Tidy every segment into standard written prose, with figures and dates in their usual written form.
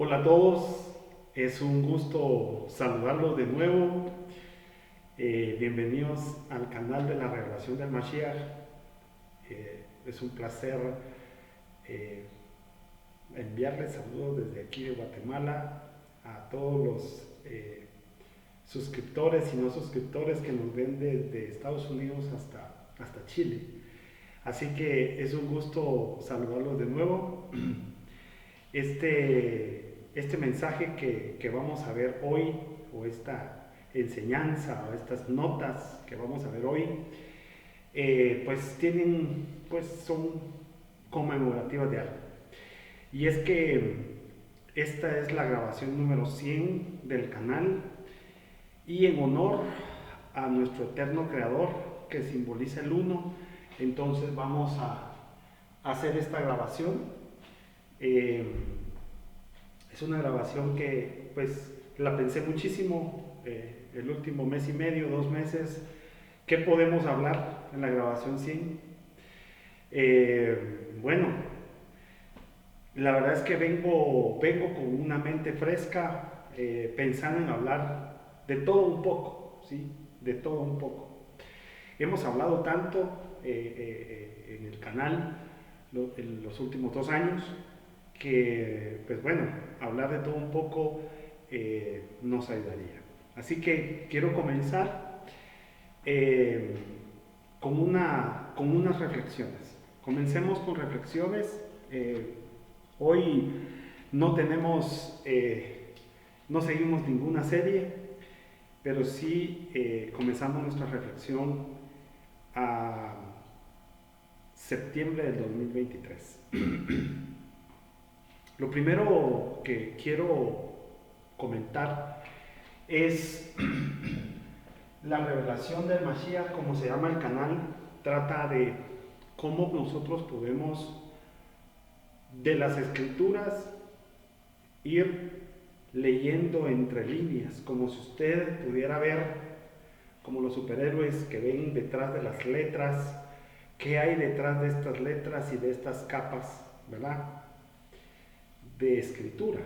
Hola a todos, es un gusto saludarlos de nuevo. Bienvenidos al canal de la Revelación del Mashiach. Es un placer eh, enviarles saludos desde aquí de Guatemala a todos los suscriptores y no suscriptores que nos ven desde Estados Unidos hasta Chile. Así que es un gusto saludarlos de nuevo. Este mensaje que vamos a ver hoy, o esta enseñanza, o estas notas que vamos a ver hoy, pues son conmemorativas de algo. Y es que esta es la grabación número 100 del canal, y en honor a nuestro eterno creador, que simboliza el uno, entonces vamos a hacer esta grabación. Eh, es una grabación que pues la pensé muchísimo el último mes y medio, 2 meses. ¿Qué podemos hablar en la grabación 100? Bueno, la verdad es que vengo con una mente fresca, pensando en hablar de todo un poco, ¿sí? De todo un poco. Hemos hablado tanto en el canal en los últimos 2 años que, pues bueno, hablar de todo un poco nos ayudaría. Así que quiero comenzar eh, con unas reflexiones. Comencemos con reflexiones. Hoy no no seguimos ninguna serie, pero sí comenzamos nuestra reflexión a septiembre del 2023. Lo primero que quiero comentar es la revelación del Mashiach, como se llama el canal. Trata de cómo nosotros podemos de las escrituras ir leyendo entre líneas, como si usted pudiera ver, como los superhéroes que ven detrás de las letras, qué hay detrás de estas letras y de estas capas, ¿verdad? De escritura.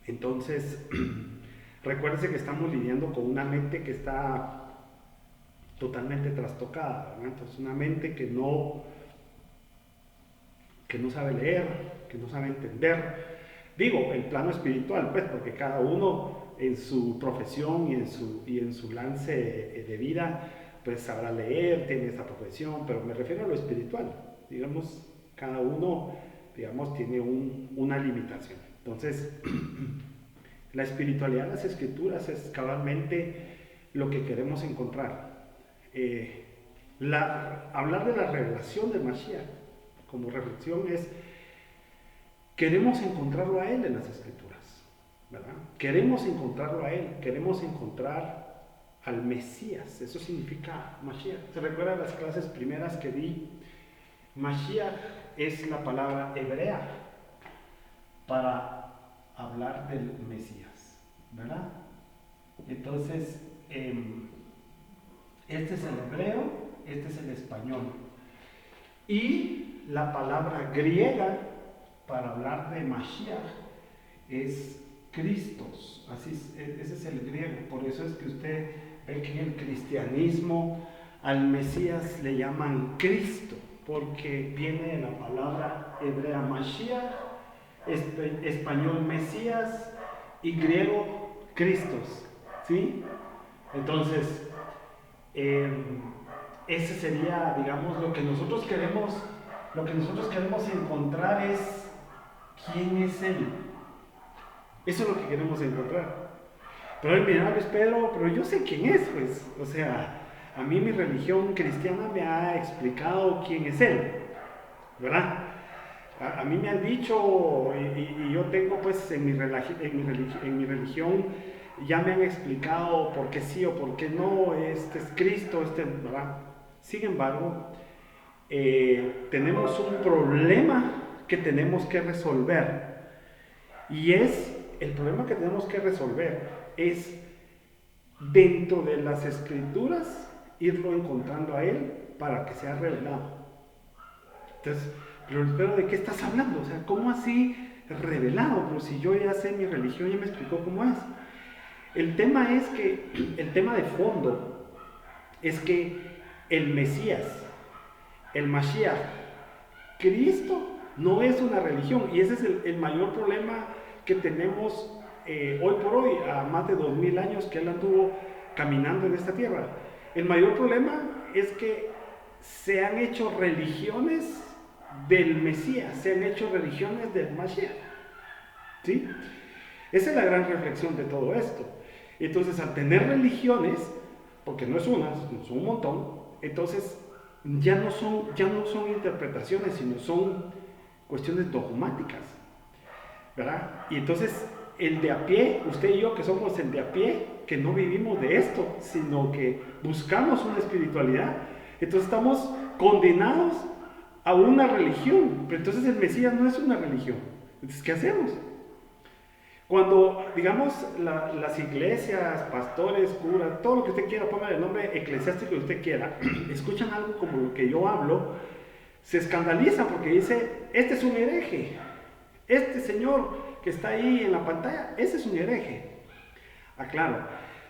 Entonces, recuérdese que estamos lidiando con una mente que está totalmente trastocada, ¿verdad? Entonces, una mente que no sabe leer, que no sabe entender. Digo, el plano espiritual, pues, porque cada uno en su profesión y en su lance de vida, pues sabrá leer, tiene esa profesión, pero me refiero a lo espiritual. Digamos, cada uno, digamos, tiene una limitación. Entonces, la espiritualidad de las escrituras es cabalmente lo que queremos encontrar. Hablar de la revelación de Mashiach como reflexión es, queremos encontrarlo a Él en las escrituras, ¿verdad? Queremos encontrarlo a Él, queremos encontrar al Mesías. Eso significa Mashiach. ¿Se recuerdan las clases primeras que di? Mashiach es la palabra hebrea para hablar del Mesías, ¿verdad? Entonces, este es el hebreo, este es el español. Y la palabra griega para hablar de Mashiach es Christos. Ese es el griego. Por eso es que usted ve que en el cristianismo al Mesías le llaman Cristo, porque viene de la palabra hebrea Mashiach, español Mesías y griego Christos, ¿sí? Entonces, ese sería, digamos, lo que nosotros queremos encontrar es quién es Él. Eso es lo que queremos encontrar. Pero mira, Luis Pedro, pero yo sé quién es, pues. O sea, a mí mi religión cristiana me ha explicado quién es Él, ¿verdad? A mí me han dicho, y yo tengo pues en mi religión, ya me han explicado por qué sí o por qué no, este es Cristo, ¿verdad? Sin embargo, tenemos un problema que tenemos que resolver. Y el problema que tenemos que resolver es dentro de las escrituras irlo encontrando a Él para que sea revelado. Entonces, pero ¿de qué estás hablando? O sea, ¿cómo así revelado, pero si yo ya sé mi religión, ya me explicó cómo es. El tema es que, el tema de fondo, es que el Mesías, el Mashiach, Cristo, no es una religión, y ese es el mayor problema que tenemos hoy por hoy, a más de 2000 años que Él anduvo caminando en esta tierra. El mayor problema es que se han hecho religiones del Mesías, se han hecho religiones del Mashiach, ¿sí? Esa es la gran reflexión de todo esto. Entonces, al tener religiones, porque no es una, son un montón, entonces ya no son interpretaciones, sino son cuestiones dogmáticas, ¿verdad? Y entonces, el de a pie, usted y yo que somos el de a pie, que no vivimos de esto, sino que buscamos una espiritualidad, entonces estamos condenados a una religión. Pero entonces el Mesías no es una religión. Entonces, ¿qué hacemos? Cuando, digamos, las iglesias, pastores, curas, todo lo que usted quiera, ponga el nombre eclesiástico que usted quiera, escuchan algo como lo que yo hablo, se escandalizan porque dice, este es un hereje, este señor que está ahí en la pantalla, ese es un hereje. Claro,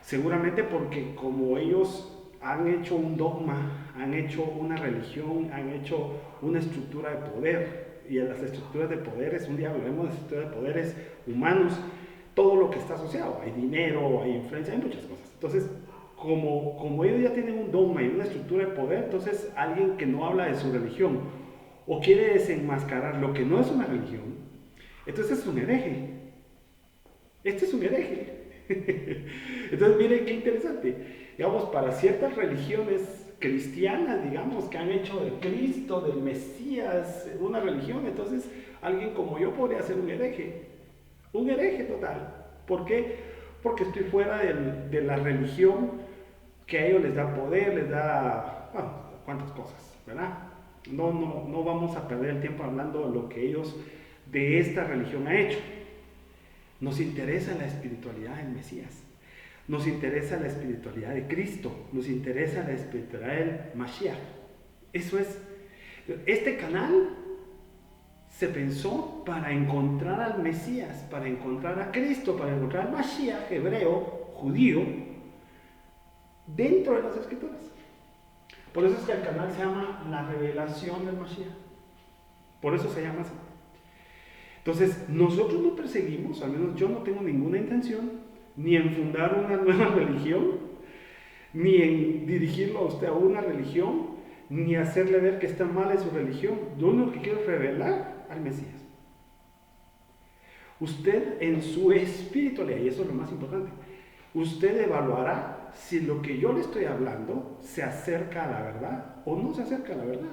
seguramente porque como ellos han hecho un dogma, han hecho una religión, han hecho una estructura de poder, y en las estructuras de poderes, un día hablaremos de estructuras de poderes humanos, todo lo que está asociado, hay dinero, hay influencia, hay muchas cosas. Entonces, como ellos ya tienen un dogma y una estructura de poder, entonces alguien que no habla de su religión o quiere desenmascarar lo que no es una religión, entonces es un hereje. Este es un hereje. Entonces, miren qué interesante. Digamos, para ciertas religiones cristianas, digamos, que han hecho de Cristo, del Mesías, una religión, entonces alguien como yo podría ser un hereje total. ¿Por qué? Porque estoy fuera de la religión que a ellos les da poder, les da, bueno, cuántas cosas, ¿verdad? No vamos a perder el tiempo hablando de lo que ellos de esta religión ha hecho. Nos interesa la espiritualidad del Mesías, nos interesa la espiritualidad de Cristo, nos interesa la espiritualidad del Mashiach. Eso es, este canal se pensó para encontrar al Mesías, para encontrar a Cristo, para encontrar al Mashiach hebreo, judío, dentro de las escrituras. Por eso es que el canal se llama La Revelación del Mashiach. Por eso se llama así. Entonces, nosotros no perseguimos, al menos yo no tengo ninguna intención, ni en fundar una nueva religión, ni en dirigirlo a usted a una religión, ni hacerle ver que está mal en su religión. Yo lo único que quiero es revelar al Mesías. Usted en su espiritualidad, y eso es lo más importante, usted evaluará si lo que yo le estoy hablando se acerca a la verdad o no se acerca a la verdad.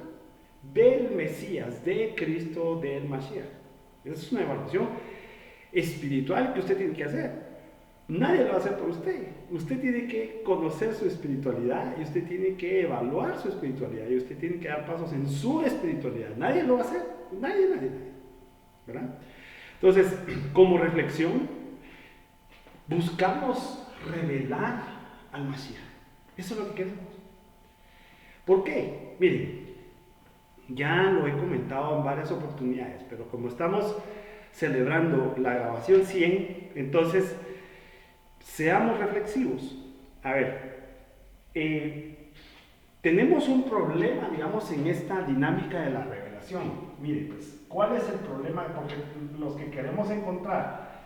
Del Mesías, de Cristo, del Mashiach. Esa es una evaluación espiritual que usted tiene que hacer. Nadie lo va a hacer por usted. Usted tiene que conocer su espiritualidad y usted tiene que evaluar su espiritualidad y usted tiene que dar pasos en su espiritualidad. Nadie lo va a hacer. Nadie. ¿Verdad? Entonces, como reflexión, buscamos revelar al Mashiach. Eso es lo que queremos. ¿Por qué? Miren, ya lo he comentado en varias oportunidades, pero como estamos celebrando la grabación 100, entonces seamos reflexivos. A ver, tenemos un problema, digamos, en esta dinámica de la revelación. Mire, pues, ¿cuál es el problema? Porque los que queremos encontrar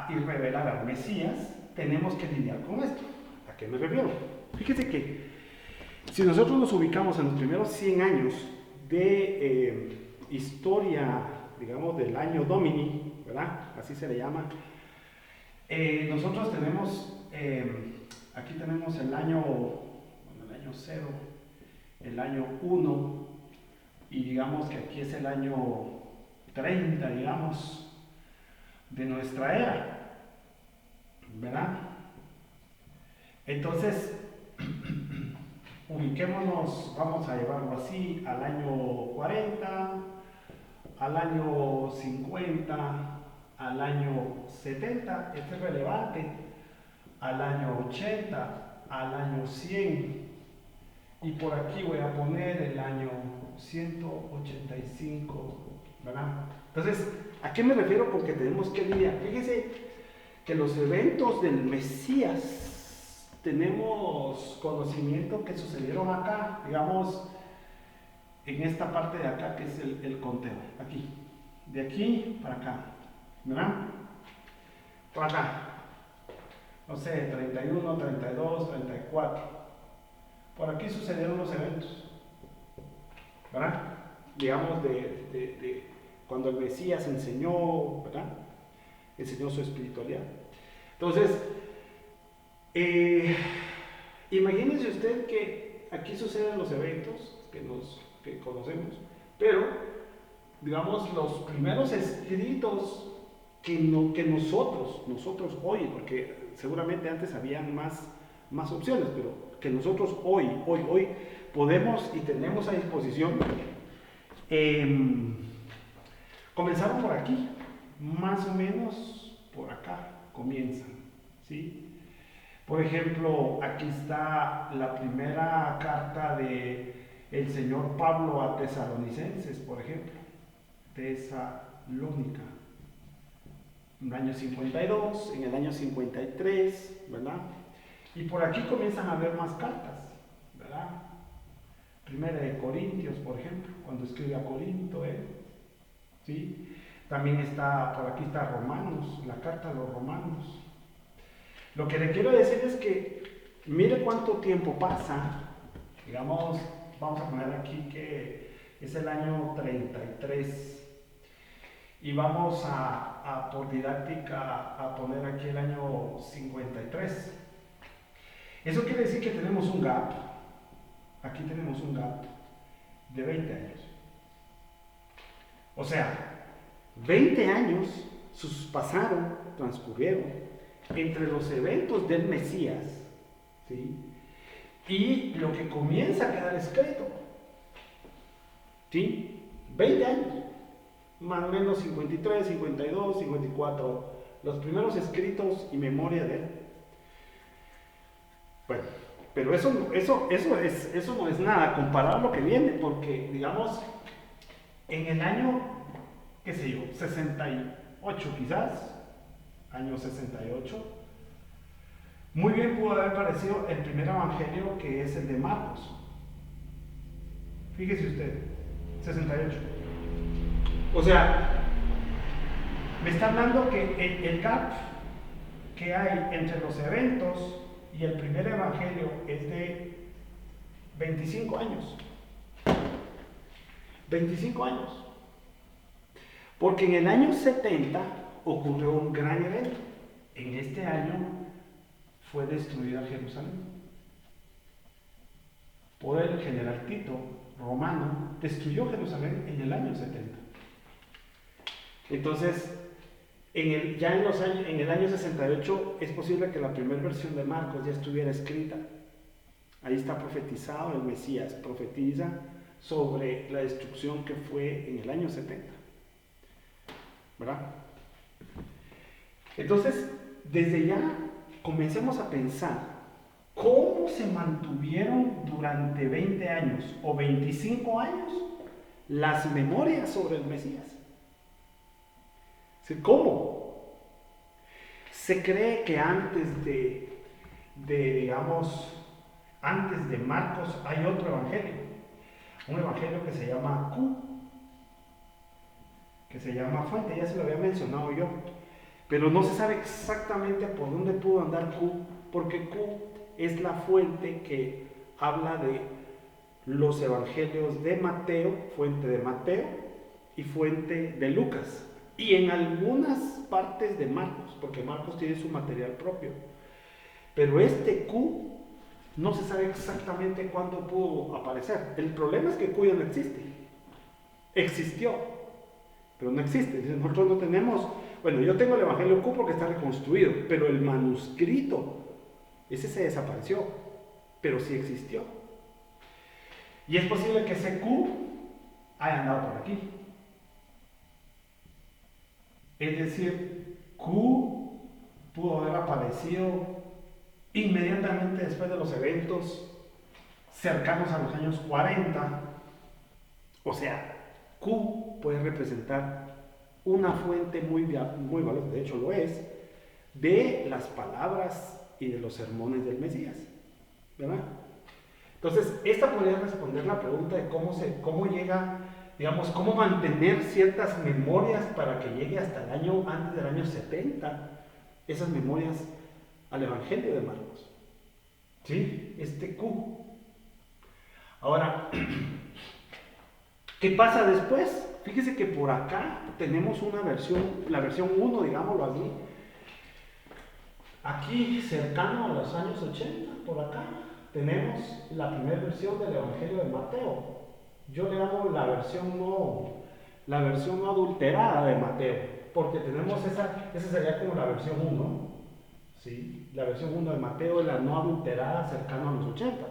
y revelar al Mesías, tenemos que lidiar con esto. ¿A qué me refiero? Fíjese que si nosotros nos ubicamos en los primeros 100 años de historia, digamos, del año Domini, ¿verdad? Así se le llama. Nosotros tenemos, aquí tenemos el año 0, el año 1, y digamos que aquí es el año 30, digamos, de nuestra era, ¿verdad? Entonces, ubiquémonos, vamos a llevarlo así, al año 40, al año 50, al año 70, este es relevante, al año 80, al año 100, y por aquí voy a poner el año 185 ¿verdad? Entonces, ¿a qué me refiero? Porque tenemos que lidiar. Fíjese que los eventos del Mesías tenemos conocimiento que sucedieron acá, digamos, en esta parte de acá que es el conteo, aquí, de aquí para acá, ¿verdad? Por acá, no sé, 31, 32, 34, por aquí sucedieron los eventos, ¿verdad? Digamos, de cuando el Mesías enseñó, ¿verdad? Enseñó su espiritualidad. Entonces, imagínense usted que aquí suceden los eventos que conocemos, pero, digamos, los primeros escritos que nosotros hoy, porque seguramente antes habían más opciones, pero que nosotros hoy podemos y tenemos a disposición, comenzaron por aquí, más o menos por acá comienzan, ¿sí? Por ejemplo, aquí está la primera carta de el señor Pablo a Tesalonicenses, por ejemplo, Tesalónica, en el año 52, en el año 53, ¿verdad? Y por aquí comienzan a haber más cartas, ¿verdad? Primera de Corintios, por ejemplo, cuando escribe a Corinto, ¿sí? También está, por aquí está Romanos, la carta a los Romanos. Lo que le quiero decir es que, mire cuánto tiempo pasa, digamos, vamos a poner aquí que es el año 33, y vamos por didáctica a poner aquí el año 53. Eso quiere decir que tenemos un gap, aquí tenemos un gap de 20 años. O sea, 20 años pasaron, transcurrieron entre los eventos del Mesías, ¿sí? Y lo que comienza a quedar escrito, ¿sí? 20 años, más o menos 53, 52, 54, los primeros escritos y memoria de él. Bueno, pero eso no es nada comparado a lo que viene, porque, digamos, en el año, qué sé yo, 68 quizás, año 68, muy bien pudo haber aparecido el primer evangelio, que es el de Marcos. Fíjese usted, 68. O sea, me está hablando que el gap que hay entre los eventos y el primer evangelio es de 25 años. 25 años. Porque en el año 70 ocurrió un gran evento. En este año fue destruida Jerusalén por el general Tito, romano. Destruyó Jerusalén en el año 70. Entonces, en el año 68 es posible que la primera versión de Marcos ya estuviera escrita. Ahí está profetizado, el Mesías profetiza sobre la destrucción que fue en el año 70, ¿verdad? Entonces, desde ya comencemos a pensar cómo se mantuvieron durante 20 años o 25 años las memorias sobre el Mesías. ¿Cómo? Se cree que antes antes de Marcos hay otro evangelio, un evangelio que se llama Q, que se llama Fuente, ya se lo había mencionado yo, pero no se sabe exactamente por dónde pudo andar Q, porque Q es la fuente que habla de los evangelios de Mateo, fuente de Mateo y fuente de Lucas, y en algunas partes de Marcos, porque Marcos tiene su material propio, pero este Q no se sabe exactamente cuándo pudo aparecer. El problema es que Q ya no existe. Existió, pero no existe. Nosotros no tenemos, bueno, yo tengo el Evangelio Q porque está reconstruido, pero el manuscrito, ese se desapareció, pero sí existió. Y es posible que ese Q haya andado por aquí. Es decir, Q pudo haber aparecido inmediatamente después de los eventos cercanos a los años 40. O sea, Q puede representar una fuente muy valiosa, de hecho lo es, de las palabras y de los sermones del Mesías, ¿verdad? Entonces, esta podría responder la pregunta de cómo llega, digamos, cómo mantener ciertas memorias para que llegue hasta el año, antes del año 70, esas memorias al Evangelio de Marcos. ¿Sí? Este Q. Ahora, ¿qué pasa después? Fíjese que por acá tenemos una versión, la versión 1, digámoslo así, aquí cercano a los años 80, por acá, tenemos la primera versión del Evangelio de Mateo. Yo le llamo la versión no adulterada de Mateo, porque tenemos esa sería como la versión 1, ¿sí? La versión 1 de Mateo es la no adulterada cercano a los 80.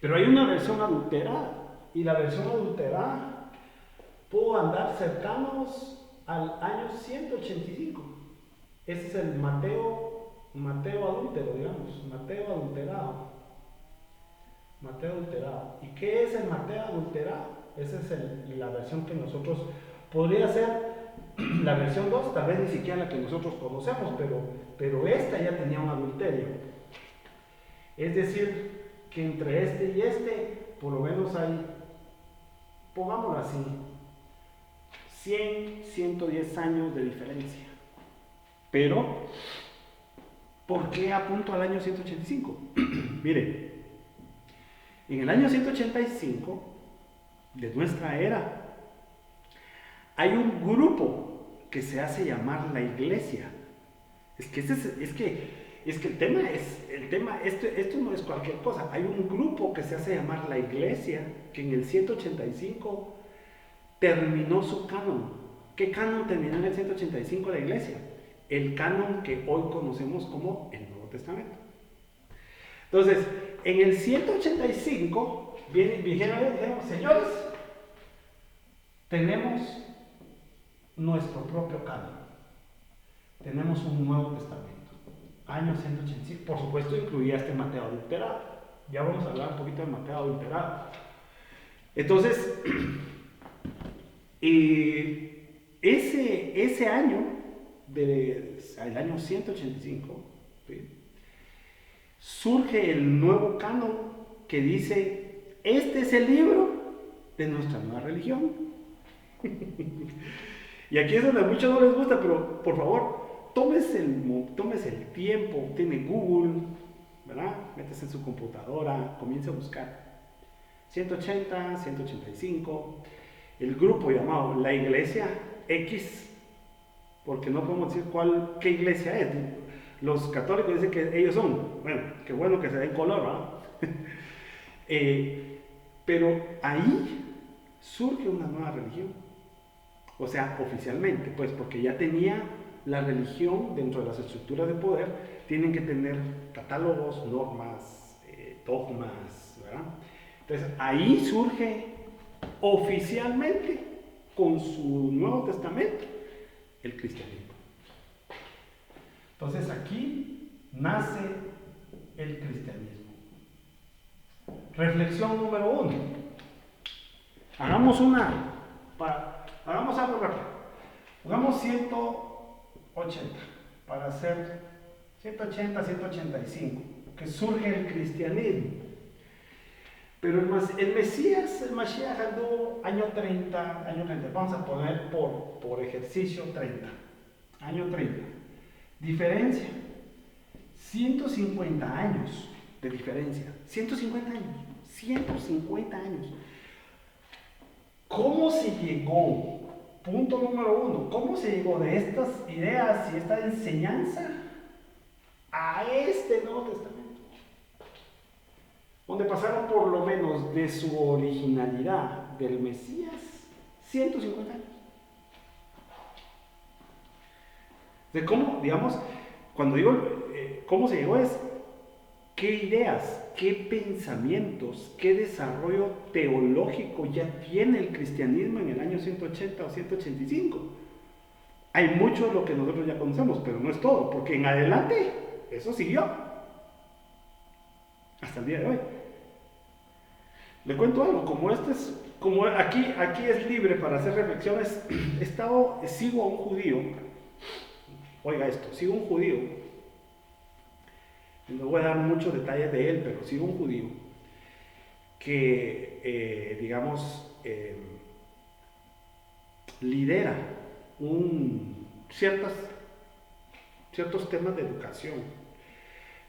Pero hay una versión adulterada, y la versión adulterada pudo andar cercanos al año 185. Ese es el Mateo adúltero, digamos, Mateo adulterado. Mateo adulterado. ¿Y qué es el Mateo adulterado? Esa es la versión que nosotros, podría ser la versión 2, tal vez ni siquiera la que nosotros conocemos, pero esta ya tenía un adulterio. Es decir, que entre este y este, por lo menos hay, pongámoslo así, 100, 110 años de diferencia. Pero, ¿por qué apunto al año 185? Mire, en el año 185 de nuestra era, hay un grupo que se hace llamar la Iglesia. Esto no es cualquier cosa. Hay un grupo que se hace llamar la Iglesia, que en el 185 terminó su canon. ¿Qué canon terminó en el 185 la Iglesia? El canon que hoy conocemos como el Nuevo Testamento. Entonces, en el 185 dijeron, señores, tenemos nuestro propio canon, tenemos un Nuevo Testamento, año 185, por supuesto incluía este Mateo adulterado. Ya vamos a hablar un poquito de Mateo adulterado. Entonces, ese año, el año 185, ¿sí?, surge el nuevo canon que dice, este es el libro de nuestra nueva religión. Y aquí es donde a muchos no les gusta, pero por favor, tómese el tiempo, tiene Google, ¿verdad? Métese en su computadora, comience a buscar. 180, 185, el grupo llamado la Iglesia X, porque no podemos decir qué iglesia es. Los católicos dicen que ellos son, bueno, qué bueno que se den color, ¿verdad? Pero ahí surge una nueva religión, o sea, oficialmente, pues porque ya tenía la religión dentro de las estructuras de poder, tienen que tener catálogos, normas, dogmas, ¿verdad? Entonces ahí surge oficialmente con su Nuevo Testamento el cristianismo. Entonces aquí nace el cristianismo. Reflexión número 1. Hagamos algo rápido. Hagamos 180 para hacer 180, 185, que surge el cristianismo. Pero el Mesías, el Mashiach anduvo año 30, vamos a poner por ejercicio 30, año 30. Diferencia, 150 años de diferencia, 150 años. ¿Cómo se llegó? Punto número 1, ¿cómo se llegó de estas ideas y esta enseñanza a este Nuevo Testamento? Donde pasaron por lo menos de su originalidad del Mesías 150 años. De cómo, digamos, cuando digo cómo se llegó es qué ideas, qué pensamientos, qué desarrollo teológico ya tiene el cristianismo en el año 180 o 185. Hay mucho de lo que nosotros ya conocemos, pero no es todo, porque en adelante eso siguió hasta el día de hoy. Le cuento algo, como este es como aquí es libre para hacer reflexiones, sigo a un judío, oiga esto, sigo a un judío, no voy a dar muchos detalles de él, pero sigo a un judío que, lidera ciertos temas de educación,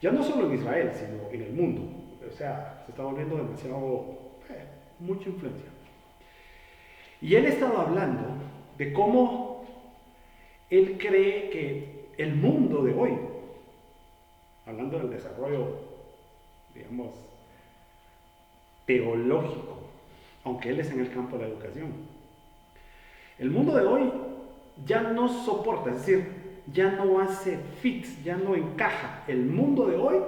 ya no solo en Israel, sino en el mundo. O sea, se está volviendo demasiado, mucha influencia. Y él ha estado hablando de cómo él cree que el mundo de hoy, hablando del desarrollo, digamos, teológico, aunque él es en el campo de la educación, el mundo de hoy ya no soporta, es decir, ya no hace fit, ya no encaja el mundo de hoy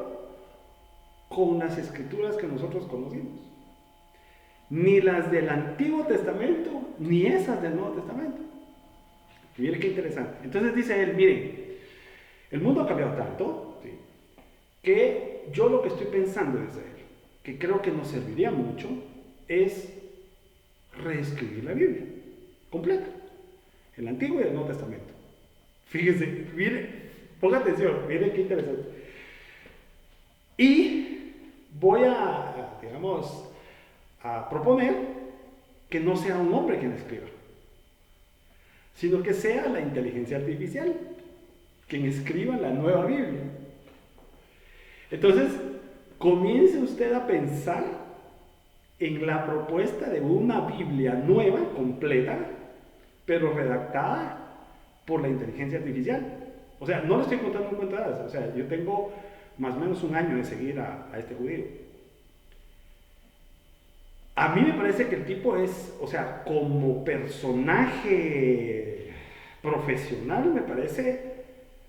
con las escrituras que nosotros conocimos. Ni las del Antiguo Testamento, ni esas del Nuevo Testamento. Y miren qué interesante. Entonces dice él, miren, el mundo ha cambiado tanto, ¿sí?, que yo lo que estoy pensando, dice él, que creo que nos serviría mucho, es reescribir la Biblia completa, el Antiguo y el Nuevo Testamento. Fíjense, mire, ponga atención, miren qué interesante. Y voy a proponer que no sea un hombre quien escriba, sino que sea la inteligencia artificial quien escriba la nueva Biblia. Entonces, comience usted a pensar en la propuesta de una Biblia nueva, completa, pero redactada por la inteligencia artificial. O sea, no le estoy contando un cuento de hadas. O sea, yo tengo más o menos un año de seguir a este judío. A mí me parece que el tipo es, o sea, como personaje profesional, me parece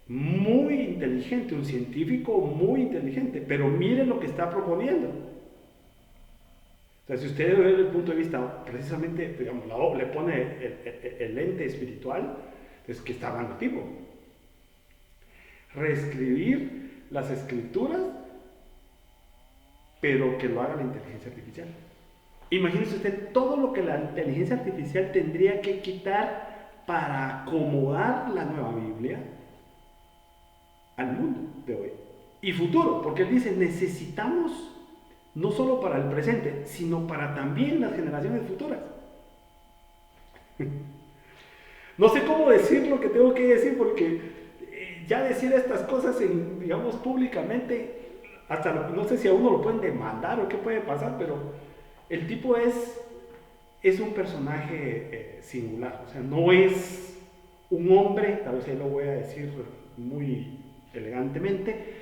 muy inteligente, un científico muy inteligente, pero miren lo que está proponiendo. O sea, si usted ve desde el punto de vista, precisamente, digamos, le pone el lente espiritual, es que está hablando el tipo. Reescribir las escrituras, pero que lo haga la inteligencia artificial. Imagínese usted todo lo que la inteligencia artificial tendría que quitar para acomodar la nueva Biblia al mundo de hoy y futuro, porque él dice, necesitamos no solo para el presente, sino para también las generaciones futuras. No sé cómo decir lo que tengo que decir, porque ya decir estas cosas, digamos, públicamente, hasta no sé si a uno lo pueden demandar o qué puede pasar, pero el tipo es un personaje singular. O sea, no es un hombre, tal vez ahí lo voy a decir muy elegantemente,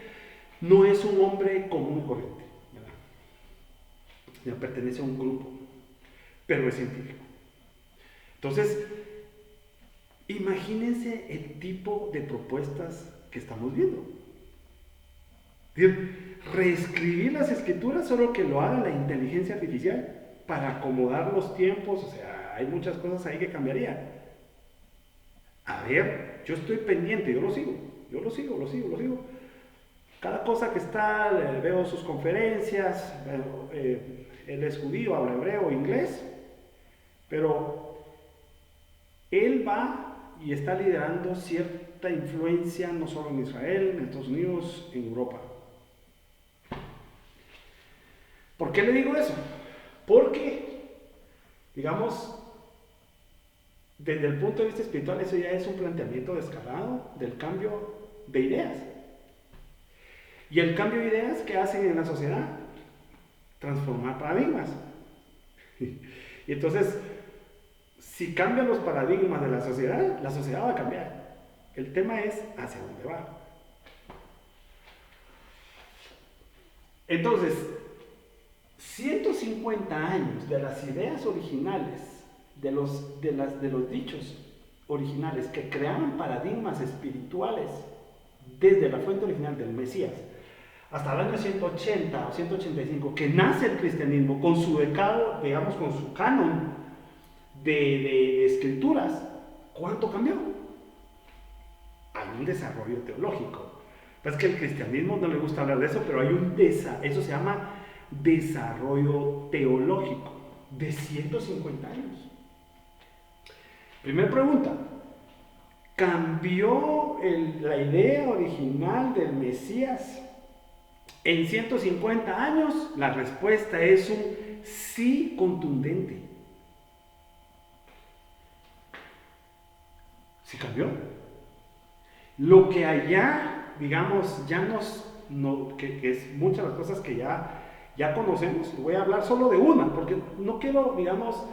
no es un hombre común y corriente, ¿verdad? Ya pertenece a un grupo, pero es científico. Entonces, imagínense el tipo de propuestas que estamos viendo. Reescribir las escrituras, solo que lo haga la inteligencia artificial para acomodar los tiempos. O sea, hay muchas cosas ahí que cambiarían. A ver, yo estoy pendiente, yo lo sigo. Cada cosa que está, veo sus conferencias, él es judío, habla hebreo, inglés, pero él va y está liderando cierta influencia no solo en Israel, en Estados Unidos, en Europa. ¿Por qué le digo eso? Porque, digamos, desde el punto de vista espiritual, eso ya es un planteamiento descarado del cambio de ideas. Y el cambio de ideas que hacen en la sociedad, transformar paradigmas. Y entonces, si cambian los paradigmas de la sociedad va a cambiar. El tema es hacia dónde va. Entonces, 150 años de las ideas originales, de los dichos originales que creaban paradigmas espirituales desde la fuente original del Mesías, hasta el año 180 o 185, que nace el cristianismo con su decálogo, digamos, con su canon de escrituras, ¿cuánto cambió? Hay un desarrollo teológico. Es que al cristianismo no le gusta hablar de eso, pero hay eso se llama desarrollo teológico. de 150 años. Primera pregunta, ¿cambió la idea original del Mesías en 150 años? La respuesta es un sí contundente. Sí cambió. Lo que allá, digamos, ya que es muchas de las cosas que ya conocemos, voy a hablar solo de una, porque no quiero, digamos,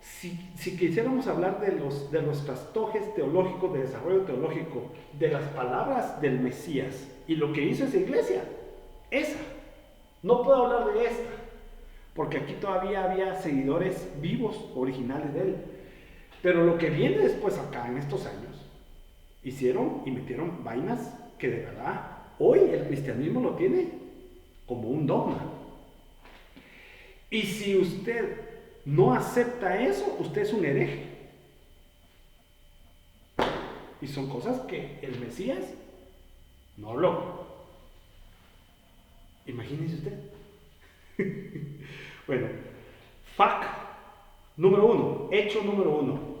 si quisiéramos hablar de los trastojes teológicos, de desarrollo teológico, de las palabras del Mesías y lo que hizo esa iglesia, esa, no puedo hablar de esta, porque aquí todavía había seguidores vivos, originales de él, pero lo que viene después acá, en estos años, hicieron y metieron vainas que de verdad hoy el cristianismo lo tiene como un dogma. Y si usted no acepta eso, usted es un hereje. Y son cosas que el Mesías no habló. Imagínese usted. Bueno, fact número 1, hecho número 1.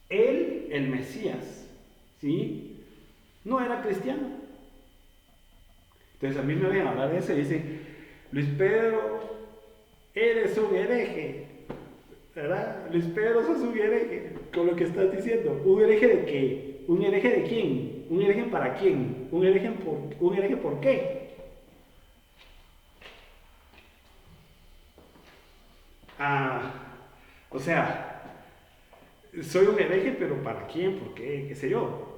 Él, el Mesías, ¿sí? No era cristiano. Entonces a mí me ven a hablar de eso y dicen, Luis Pedro, eres un hereje, ¿verdad? Luis Pedro, sos un hereje, con lo que estás diciendo. ¿Un hereje de qué? ¿Un hereje de quién? ¿Un hereje para quién? ¿Un hereje por qué? O sea, soy un hereje, pero ¿para quién? ¿Por qué? ¿Qué sé yo?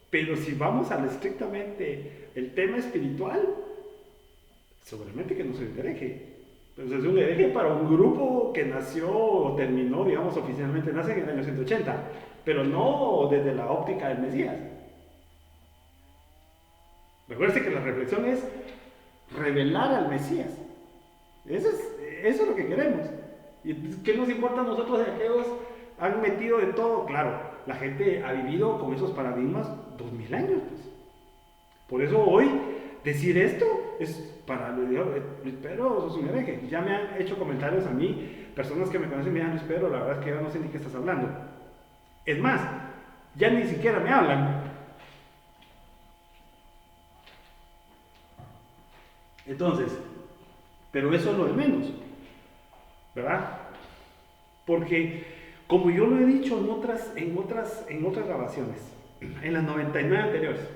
Pero si vamos al estrictamente el tema espiritual, seguramente que no soy un hereje. Pues es un hereje para un grupo que nació o terminó, digamos, oficialmente nace en el año 180, pero no desde la óptica del Mesías. Recuerden que la reflexión es revelar al Mesías. Eso es lo que queremos. ¿Y qué nos importa a nosotros de aquellos han metido de todo? Claro, la gente ha vivido con esos paradigmas 2000 años. Pues. Por eso hoy decir esto es para Luis Pedro, sos un hereje. Ya me han hecho comentarios a mí, personas que me conocen me dicen, Luis Pedro, la verdad es que yo no sé ni qué estás hablando. Es más, ya ni siquiera me hablan. Entonces, pero eso es lo de menos, ¿verdad? Porque, como yo lo he dicho en otras grabaciones, en las 99 anteriores,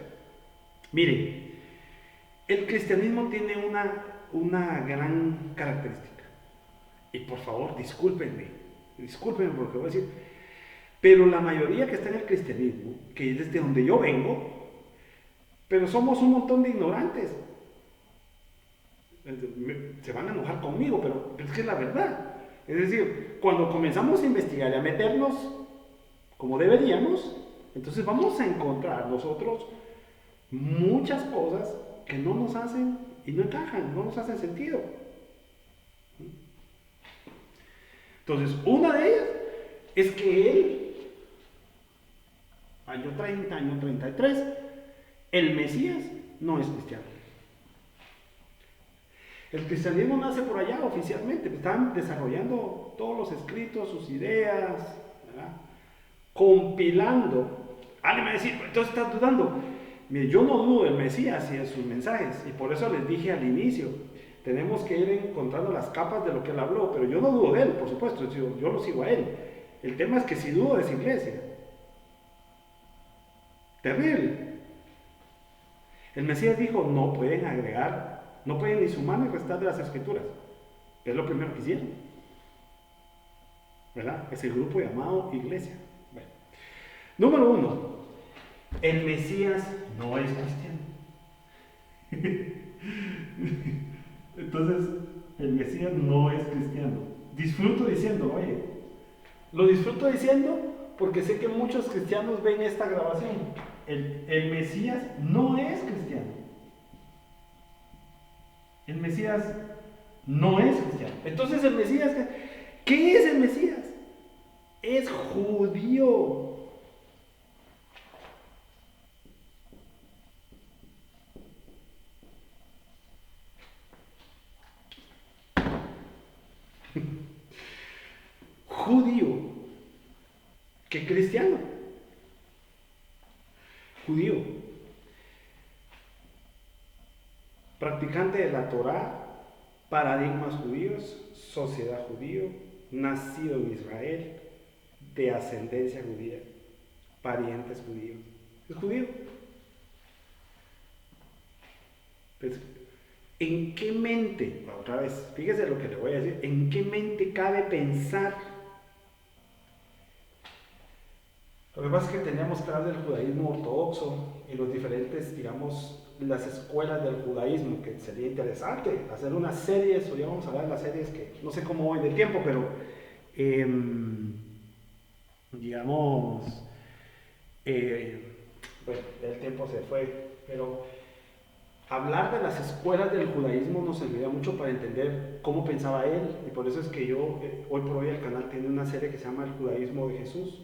miren, el cristianismo tiene una gran característica. Y por favor, discúlpenme por lo que voy a decir, pero la mayoría que está en el cristianismo, que es desde donde yo vengo, pero somos un montón de ignorantes. Se van a enojar conmigo, pero es que es la verdad. Es decir, cuando comenzamos a investigar y a meternos como deberíamos, entonces vamos a encontrar nosotros muchas cosas que no nos hacen y no encajan, no nos hacen sentido. Entonces, una de ellas es que él, año 30, año 33, el Mesías no es cristiano. El cristianismo nace por allá oficialmente, están desarrollando todos los escritos, sus ideas, ¿verdad? Compilando. Alguien me va a decir, entonces estás dudando. Mire, yo no dudo del Mesías y de sus mensajes, y por eso les dije al inicio, tenemos que ir encontrando las capas de lo que él habló, pero yo no dudo de él, por supuesto, yo lo sigo a él. El tema es que si dudo de esa iglesia. Terrible. El Mesías dijo, no pueden agregar, no pueden ni sumar ni restar de las escrituras. Es lo primero que hicieron. ¿Verdad? Es el grupo llamado iglesia. Bueno. Número 1. El Mesías no es cristiano. Entonces, el Mesías no es cristiano. Disfruto diciendo, oye, lo disfruto diciendo porque sé que muchos cristianos ven esta grabación. El Mesías no es cristiano. El Mesías no es cristiano. Entonces, el Mesías, ¿qué es el Mesías? Es judío. cristiano, judío, practicante de la Torá, paradigmas judíos, sociedad judío, nacido en Israel, de ascendencia judía, parientes judíos. Es judío. Pues, ¿en qué mente, otra vez, fíjese lo que le voy a decir, en qué mente cabe pensar? Lo que pasa es que teníamos que hablar del judaísmo ortodoxo y los diferentes, digamos, las escuelas del judaísmo, que sería interesante hacer una serie, eso ya vamos a hablar de las series que no sé cómo voy de tiempo, pero digamos, bueno, el tiempo se fue, pero hablar de las escuelas del judaísmo nos ayuda mucho para entender cómo pensaba él, y por eso es que yo, hoy por hoy el canal tiene una serie que se llama El Judaísmo de Jesús,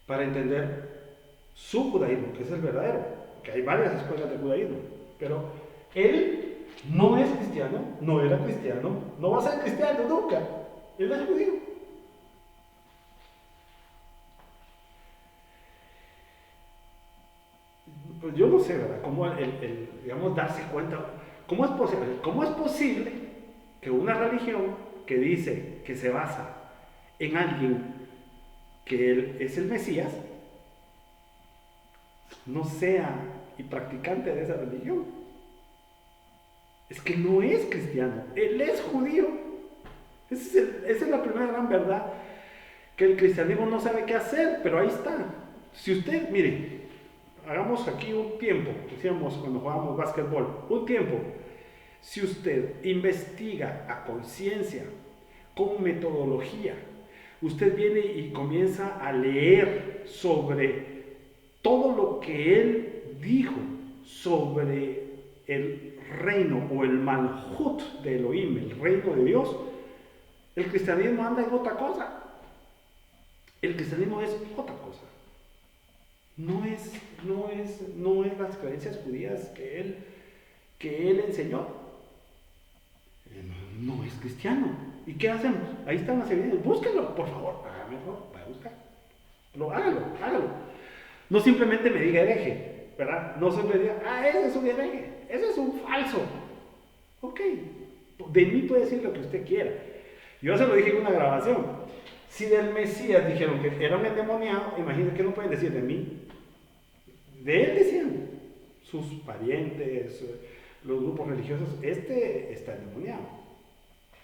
para entender su judaísmo, que es el verdadero, que hay varias escuelas de judaísmo, pero él no es cristiano, no era cristiano, no va a ser cristiano nunca, él es judío. Pues yo no sé, ¿verdad? Cómo digamos, darse cuenta, cómo es posible que una religión que dice que se basa en alguien que él es el Mesías, no sea y practicante de esa religión? Es que no es cristiano, él es judío. Esa es la primera gran verdad, que el cristianismo no sabe qué hacer, pero ahí está. Si usted, mire, hagamos aquí un tiempo, decíamos cuando jugábamos básquetbol, un tiempo. Si usted investiga a conciencia, con metodología, usted viene y comienza a leer sobre todo lo que él dijo sobre el reino o el Malhut de Elohim, el reino de Dios, el cristianismo anda en otra cosa. El cristianismo es otra cosa. No es las creencias judías que él enseñó. No es cristiano. ¿Y qué hacemos? Ahí están las evidencias. Búsquenlo, por favor. Hágame el favor, para buscar. Hágalo. No simplemente me diga hereje, ¿verdad? No simplemente diga, ese es un hereje, ese es un falso. Ok, de mí puede decir lo que usted quiera. Yo se lo dije en una grabación. Si del Mesías dijeron que era un endemoniado, imagínense que no pueden decir de mí. De él decían sus parientes, los grupos religiosos, este está endemoniado.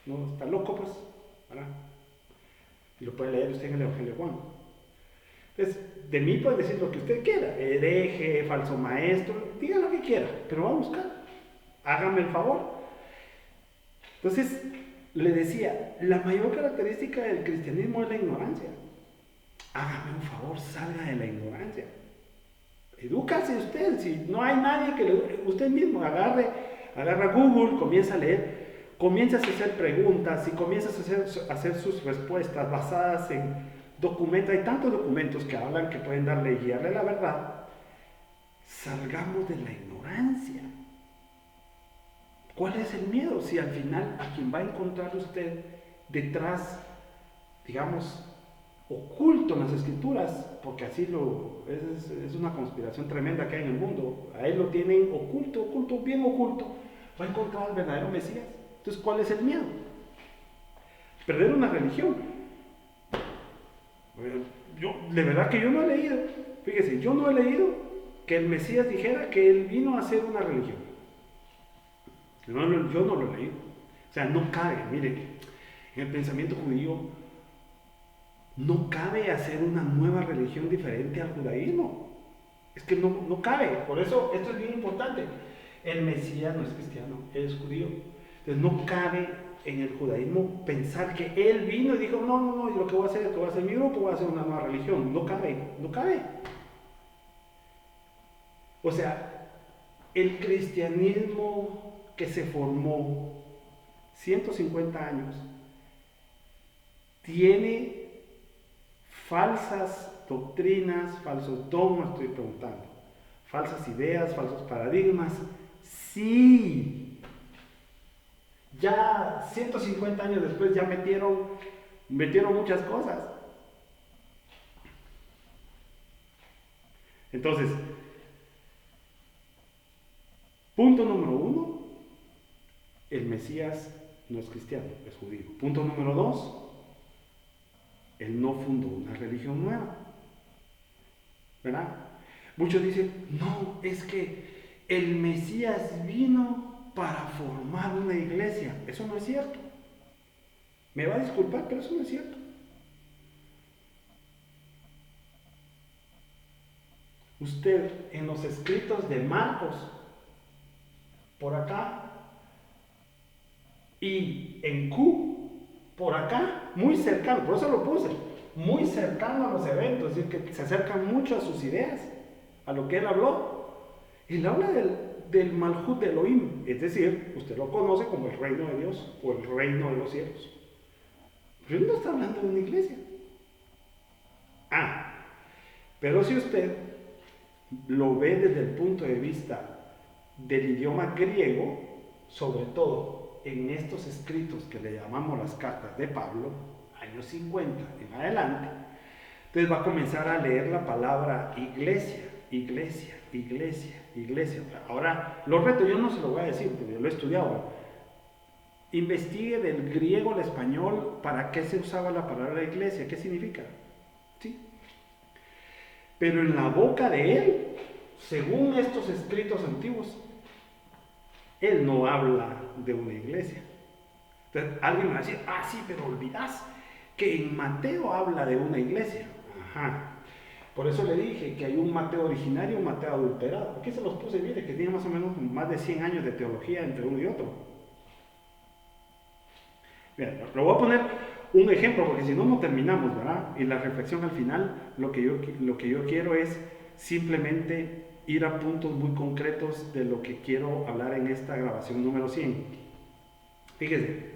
No, está loco, pues, ¿verdad? Y lo puede leer usted en el Evangelio de Juan. Entonces, de mí puede decir lo que usted quiera, hereje, falso maestro, diga lo que quiera, pero va a buscar. Hágame el favor. Entonces, le decía, la mayor característica del cristianismo es la ignorancia. Hágame un favor, salga de la ignorancia. Edúcase usted, si no hay nadie que usted mismo agarra Google, comienza a leer, comienza a hacer preguntas y comienza a hacer sus respuestas basadas en documentos. Hay tantos documentos que hablan que pueden darle y guiarle la verdad. Salgamos de la ignorancia. ¿Cuál es el miedo? Si al final a quien va a encontrar usted detrás, digamos, oculto en las escrituras, porque así es una conspiración tremenda que hay en el mundo, a él lo tienen oculto, bien oculto, va a encontrar al verdadero Mesías. Entonces, ¿cuál es el miedo? Perder una religión. De verdad que yo no he leído, fíjese, yo no he leído que el Mesías dijera que él vino a hacer una religión. Yo no lo he leído. O sea, no cabe, mire, en el pensamiento judío no cabe hacer una nueva religión diferente al judaísmo. Es que no cabe. Por eso esto es bien importante. El Mesías no es cristiano, él es judío. Entonces no cabe en el judaísmo pensar que él vino y dijo, no, lo que voy a hacer es que voy a hacer mi grupo, voy a hacer una nueva religión. No cabe. O sea, el cristianismo que se formó 150 años tiene falsas doctrinas, falsos dogmas, estoy preguntando, falsas ideas, falsos paradigmas. Sí, ya 150 años después ya metieron muchas cosas. Entonces, punto número 1, el Mesías no es cristiano, es judío. Punto número 2, él no fundó una religión nueva, ¿verdad? Muchos dicen, no, es que el Mesías vino para formar una iglesia. Eso no es cierto. Me va a disculpar, pero eso no es cierto. Usted en los escritos de Marcos, por acá, y en Q, por acá, muy cercano, por eso lo puse, muy cercano a los eventos, es decir, que se acercan mucho a sus ideas, a lo que él habló. Él habla del Malhut de Elohim, es decir, usted lo conoce como el reino de Dios o el reino de los cielos. Pero él no está hablando de una iglesia. Pero si usted lo ve desde el punto de vista del idioma griego, sobre todo en estos escritos que le llamamos las cartas de Pablo, años 50 en adelante, entonces va a comenzar a leer la palabra iglesia, iglesia, iglesia, iglesia. Ahora, los retos yo no se lo voy a decir, porque yo lo he estudiado. Investigue del griego al español para qué se usaba la palabra iglesia, qué significa. ¿Sí? Pero en la boca de él, según estos escritos antiguos, él no habla de una iglesia. Entonces alguien me va a decir, sí, pero olvidás que en Mateo habla de una iglesia. Ajá. Por eso le dije que hay un Mateo originario y un Mateo adulterado. Aquí se los puse, mire, que tiene más o menos más de 100 años de teología entre uno y otro. Mira, lo voy a poner un ejemplo, porque si no, no terminamos, ¿verdad? Y la reflexión al final, lo que yo quiero es simplemente ir a puntos muy concretos de lo que quiero hablar en esta grabación número 100. Fíjese,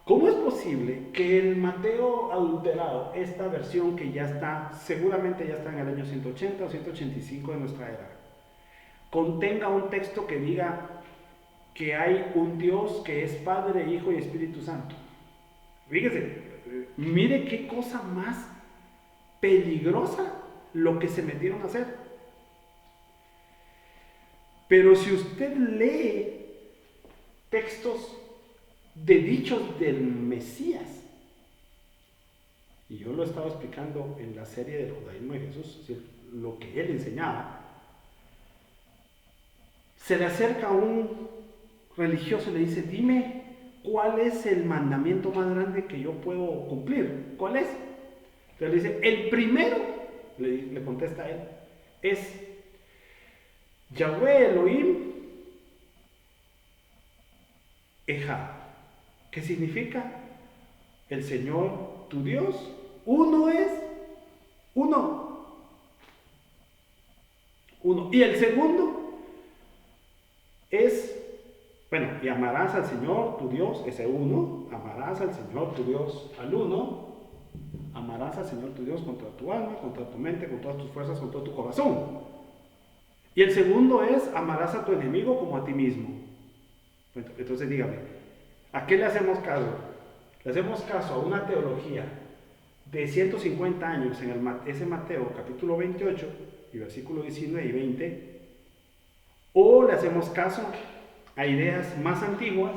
¿cómo es posible que el Mateo adulterado, esta versión que ya está, seguramente ya está en el año 180 o 185 de nuestra era, contenga un texto que diga que hay un Dios que es Padre, Hijo y Espíritu Santo? Fíjese, mire qué cosa más peligrosa lo que se metieron a hacer. Pero si usted lee textos de dichos del Mesías, y yo lo estaba explicando en la serie del judaísmo de Jesús, es decir, lo que él enseñaba, se le acerca a un religioso y le dice, dime, ¿cuál es el mandamiento más grande que yo puedo cumplir? ¿Cuál es? Entonces le dice, el primero, le contesta a él, es Yahweh Elohim Ejad. ¿Qué significa? El Señor, tu Dios, uno es uno. Uno. Y el segundo es, bueno, y amarás al Señor, tu Dios, ese uno, amarás al Señor, tu Dios, al uno, amarás al Señor, tu Dios, con toda tu alma, con toda tu mente, con todas tus fuerzas, con todo tu corazón. Y el segundo es, amarás a tu enemigo como a ti mismo. Entonces dígame, ¿a qué le hacemos caso? Le hacemos caso a una teología de 150 años en ese Mateo capítulo 28 y versículo 19 y 20, o le hacemos caso a ideas más antiguas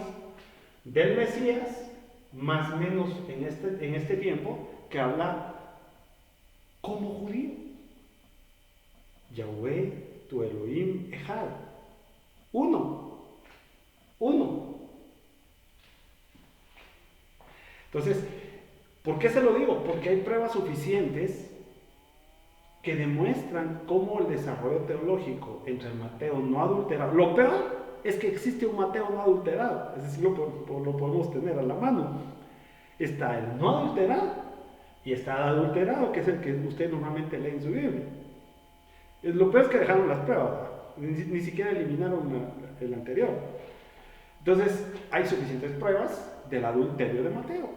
del Mesías, más o menos en este tiempo, que habla como judío. Yahweh, tu Elohim, Ejad. Uno. Entonces, ¿por qué se lo digo? Porque hay pruebas suficientes que demuestran cómo el desarrollo teológico entre el Mateo no adulterado, lo peor es que existe un Mateo no adulterado, es decir, lo podemos tener a la mano. Está el no adulterado y está el adulterado, que es el que usted normalmente lee en su Biblia. Lo peor es que dejaron las pruebas, ni siquiera eliminaron el anterior. Entonces, hay suficientes pruebas del adulterio de Mateo.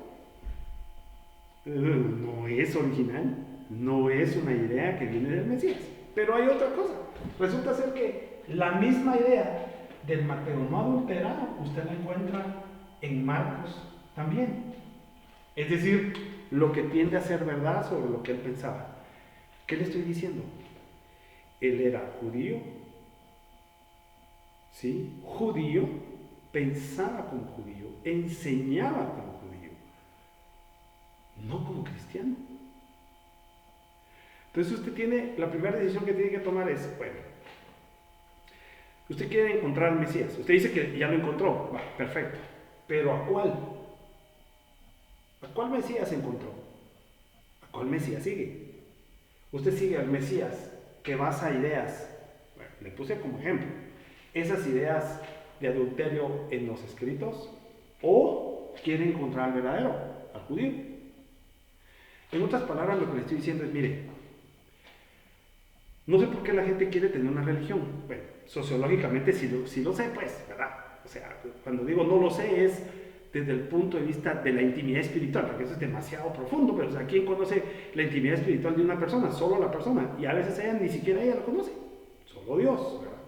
No es original, no es una idea que viene del Mesías. Pero hay otra cosa. Resulta ser que la misma idea del Mateo no adulterado, usted la encuentra en Marcos también. Es decir, lo que tiende a ser verdad sobre lo que él pensaba. ¿Qué le estoy diciendo? Él era judío, ¿sí? Judío, pensaba como judío, enseñaba como judío, no como cristiano. Entonces usted tiene, la primera decisión que tiene que tomar es, bueno, usted quiere encontrar al Mesías. Usted dice que ya lo encontró, va, perfecto. Pero ¿a cuál? ¿A cuál Mesías encontró? ¿A cuál Mesías sigue? Usted sigue al Mesías que basa ideas, bueno, le puse como ejemplo, esas ideas de adulterio en los escritos, o quiere encontrar al verdadero, al judío. En otras palabras, lo que le estoy diciendo es, mire, no sé por qué la gente quiere tener una religión. Bueno, sociológicamente sí lo sé, pues, ¿verdad? O sea, cuando digo no lo sé es desde el punto de vista de la intimidad espiritual, porque eso es demasiado profundo, pero o sea, ¿quién conoce la intimidad espiritual de una persona? Solo la persona, y a veces ella ni siquiera ella lo conoce, solo Dios, ¿verdad?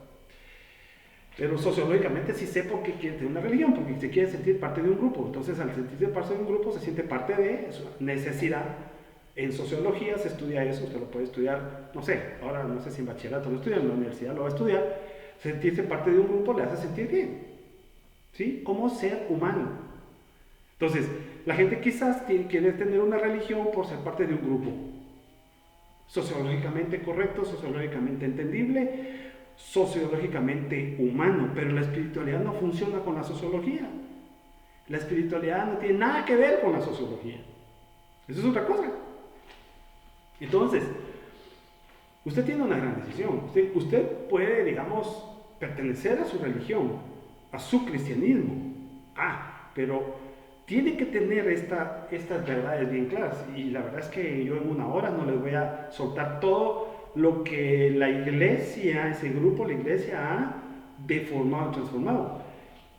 Pero sociológicamente sí sé por qué quiere tener una religión, porque se quiere sentir parte de un grupo. Entonces, al sentirse parte de un grupo, se siente parte de su necesidad. En sociología se estudia eso, usted lo puede estudiar, no sé, ahora no sé si en bachillerato lo estudia, en la universidad lo va a estudiar. Sentirse parte de un grupo le hace sentir bien, ¿sí? Como ser humano. Entonces, la gente quizás quiere tener una religión por ser parte de un grupo. Sociológicamente correcto, sociológicamente entendible, sociológicamente humano, pero la espiritualidad no funciona con la sociología. La espiritualidad no tiene nada que ver con la sociología. Eso es otra cosa. Entonces, usted tiene una gran decisión. Usted puede, digamos, pertenecer a su religión, a su cristianismo. Pero tiene que tener estas verdades bien claras. Y la verdad es que yo en una hora no les voy a soltar todo lo que la iglesia, ese grupo, la iglesia ha deformado, transformado.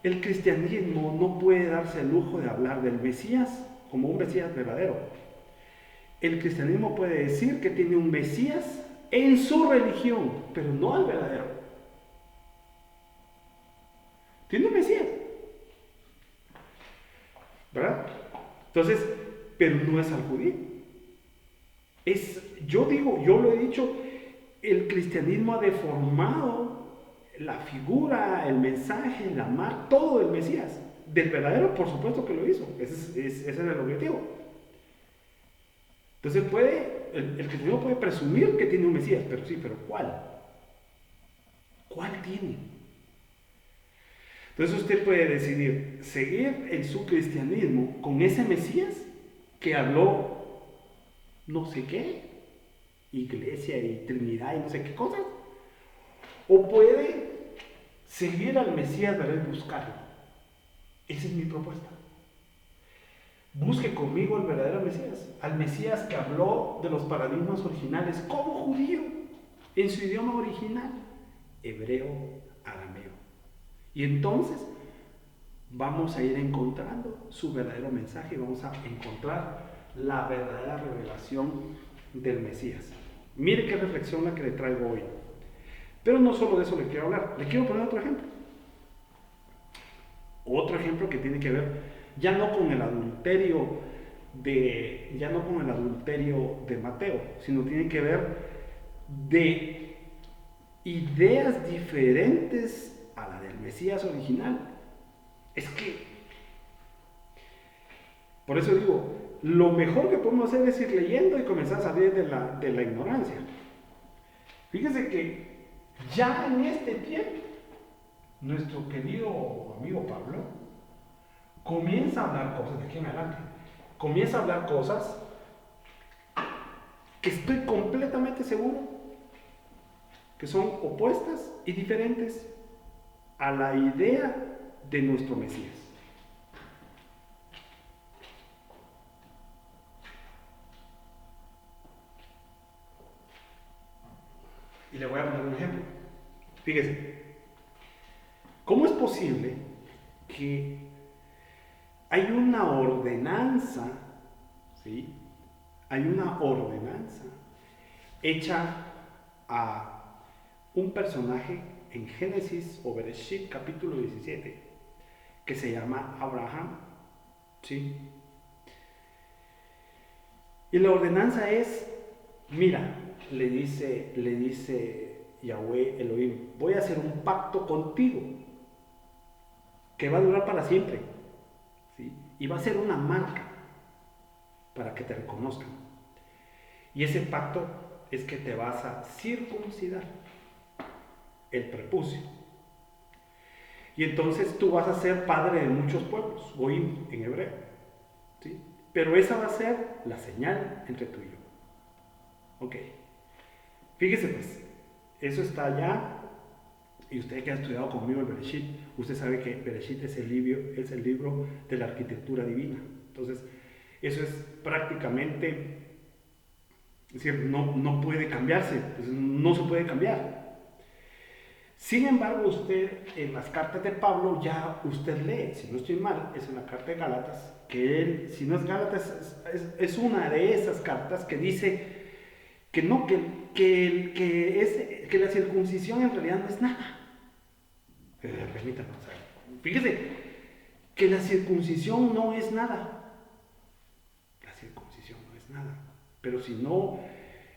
El cristianismo no puede darse el lujo de hablar del Mesías como un Mesías verdadero. El cristianismo puede decir que tiene un Mesías en su religión, pero no al verdadero. Tiene un Mesías, ¿verdad? Entonces, pero no es al judío. Yo lo he dicho, el cristianismo ha deformado la figura, el mensaje, la marca, todo del Mesías. Del verdadero, por supuesto que lo hizo. Ese era el objetivo. Entonces el cristianismo puede presumir que tiene un Mesías, pero ¿cuál? ¿Cuál tiene? Entonces usted puede decidir seguir en su cristianismo con ese Mesías que habló no sé qué, iglesia y Trinidad y no sé qué cosas, o puede seguir al Mesías, ¿verdad? Y buscarlo. Esa es mi propuesta. Busque conmigo el verdadero Mesías, al Mesías que habló de los paradigmas originales como judío, en su idioma original, hebreo, arameo. Y entonces vamos a ir encontrando su verdadero mensaje y vamos a encontrar la verdadera revelación del Mesías. Mire qué reflexión la que le traigo hoy. Pero no solo de eso le quiero hablar, le quiero poner otro ejemplo. Otro ejemplo que tiene que ver ya no con el adulterio de Mateo, sino tiene que ver de ideas diferentes a la del Mesías original. Es que, por eso digo, lo mejor que podemos hacer es ir leyendo y comenzar a salir de la ignorancia. Fíjese que ya en este tiempo, nuestro querido amigo Pablo comienza a hablar cosas de aquí en adelante. Comienza a hablar cosas que estoy completamente seguro que son opuestas y diferentes a la idea de nuestro Mesías. Y le voy a poner un ejemplo. Fíjese, ¿cómo es posible que hay una ordenanza, ¿sí? Hay una ordenanza hecha a un personaje en Génesis o Bereshit capítulo 17 que se llama Abraham, ¿sí? Y la ordenanza es, mira, le dice Yahweh Elohim, voy a hacer un pacto contigo que va a durar para siempre, ¿sí? Y va a ser una marca para que te reconozcan. Y ese pacto es que te vas a circuncidar el prepucio. Y entonces tú vas a ser padre de muchos pueblos, goim en hebreo, ¿sí? Pero esa va a ser la señal entre tú y yo. Ok. Fíjese pues, eso está allá, y usted que ha estudiado conmigo el Bereshit, usted sabe que Bereshit es el libro de la arquitectura divina. Entonces, eso es prácticamente, es decir, no puede cambiarse, pues no se puede cambiar. Sin embargo, usted en las cartas de Pablo ya usted lee, si no estoy mal, es en la carta de Gálatas, que él, si no es Gálatas, es una de esas cartas que dice que no, que la circuncisión en realidad no es nada. Permítanme, fíjese que la circuncisión no es nada. La circuncisión no es nada. Pero si no,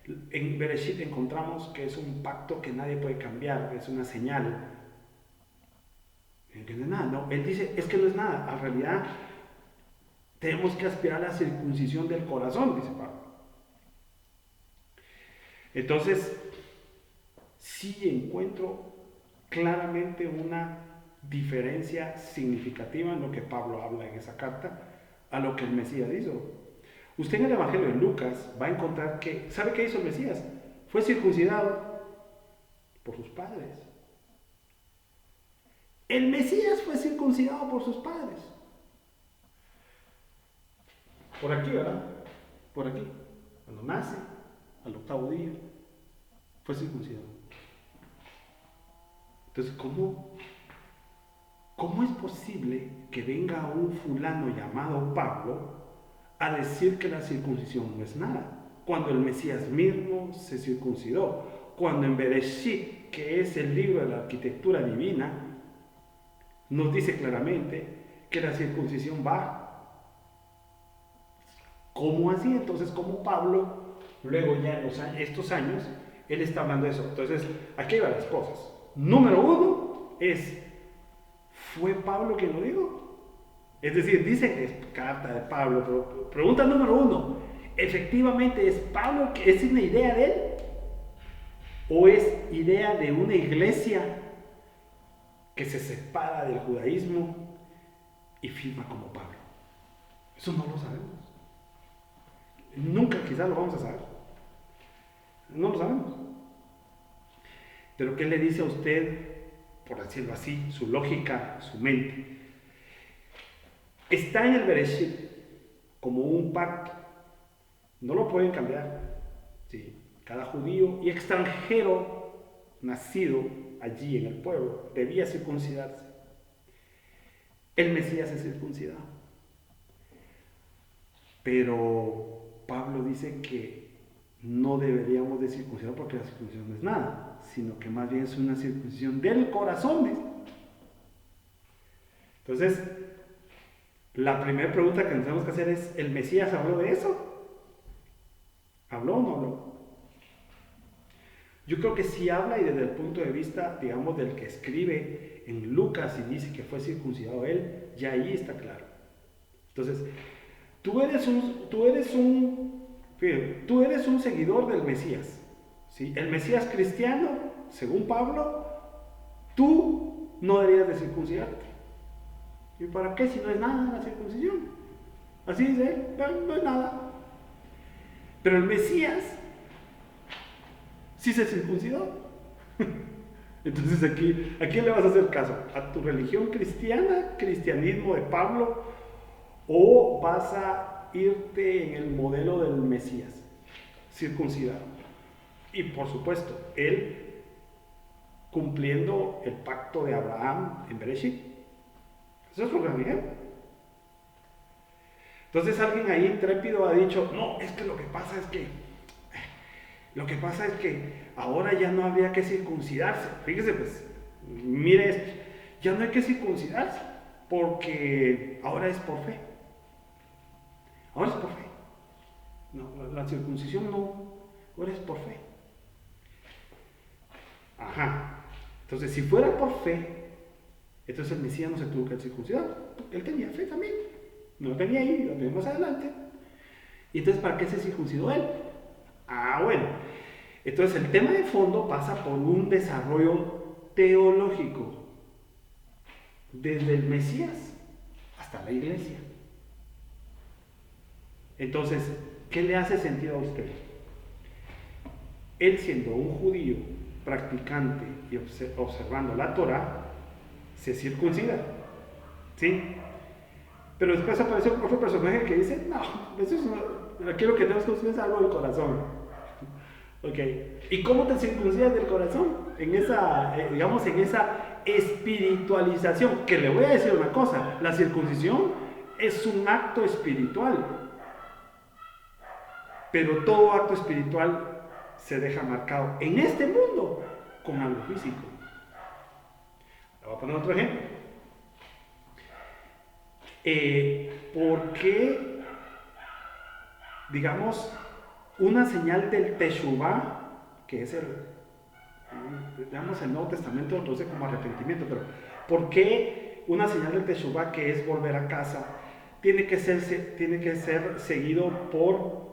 en Bereshit encontramos que es un pacto que nadie puede cambiar, es una señal. Que no es nada, no, él dice, es que no es nada. En realidad, tenemos que aspirar a la circuncisión del corazón, dice Pablo. Entonces, sí encuentro claramente una diferencia significativa en lo que Pablo habla en esa carta a lo que el Mesías hizo. Usted en el Evangelio de Lucas va a encontrar que, ¿sabe qué hizo el Mesías? Fue circuncidado por sus padres. El Mesías fue circuncidado por sus padres. Por aquí, ¿verdad? Por aquí. Cuando nace, al octavo día, fue circuncidado. Entonces, ¿cómo es posible que venga un fulano llamado Pablo a decir que la circuncisión no es nada? Cuando el Mesías mismo se circuncidó, cuando en Bereshit, que es el libro de la arquitectura divina, nos dice claramente que la circuncisión va. ¿Cómo así? Entonces, ¿cómo Pablo, luego ya en estos años, él está hablando de eso? Entonces, aquí van las cosas. Número uno es, ¿fue Pablo quien lo dijo? Es decir, dice que es carta de Pablo, pero pregunta número uno, ¿efectivamente es Pablo que es una idea de él? ¿O es idea de una iglesia que se separa del judaísmo y firma como Pablo? Eso no lo sabemos. Nunca quizás lo vamos a saber. No lo sabemos. Pero ¿qué le dice a usted, por decirlo así, su lógica, su mente? Está en el Bereshit como un pacto. No lo pueden cambiar. ¿Sí? Cada judío y extranjero nacido allí en el pueblo debía circuncidarse. El Mesías es circuncidado. Pero Pablo dice que no deberíamos de circuncidar porque la circuncisión no es nada, sino que más bien es una circuncisión del corazón. Entonces, la primera pregunta que nos tenemos que hacer es, ¿el Mesías habló de eso? ¿Habló o no habló? Yo creo que sí habla, y desde el punto de vista, digamos, del que escribe en Lucas y dice que fue circuncidado él, ya ahí está claro. Entonces, tú eres un seguidor del Mesías, ¿sí? El Mesías cristiano, según Pablo, tú no deberías de circuncidarte. ¿Y para qué si no es nada la circuncisión? Así dice él, no es nada. Pero el Mesías sí se circuncidó. Entonces aquí, ¿a quién le vas a hacer caso? ¿A tu religión cristiana, cristianismo de Pablo? ¿O vas a irte en el modelo del Mesías, circuncidado? Y por supuesto, él cumpliendo el pacto de Abraham en Bereshit. Eso es su realidad. Entonces alguien ahí intrépido ha dicho, no, es que lo que pasa es que ahora ya no habría que circuncidarse. Fíjese pues, mire esto, ya no hay que circuncidarse porque ahora es por fe. Ahora es por fe. No, la circuncisión no, ahora es por fe. Entonces, si fuera por fe, entonces el Mesías no se tuvo que circuncidar. Él tenía fe también. No lo tenía ahí, lo tenía más adelante. Y entonces, ¿para qué se circuncidó él? Ah, bueno. Entonces, el tema de fondo pasa por un desarrollo teológico. Desde el Mesías hasta la iglesia. Entonces, ¿qué le hace sentido a usted? Él, siendo un judío practicante y observando la Torah, se circuncida. ¿Sí? Pero después aparece otro personaje que dice, no, eso es quiero que tengas que algo del corazón. Ok. ¿Y cómo te circuncidas del corazón? En esa, digamos, en esa espiritualización. Que le voy a decir una cosa, la circuncisión es un acto espiritual. Pero todo acto espiritual se deja marcado en este mundo con algo físico. Le voy a poner otro ejemplo. ¿Por qué, digamos, una señal del Teshuvah, que es digamos, el Nuevo Testamento lo traduce como arrepentimiento, pero ¿por qué una señal del Teshuvah, que es volver a casa, tiene que ser seguido por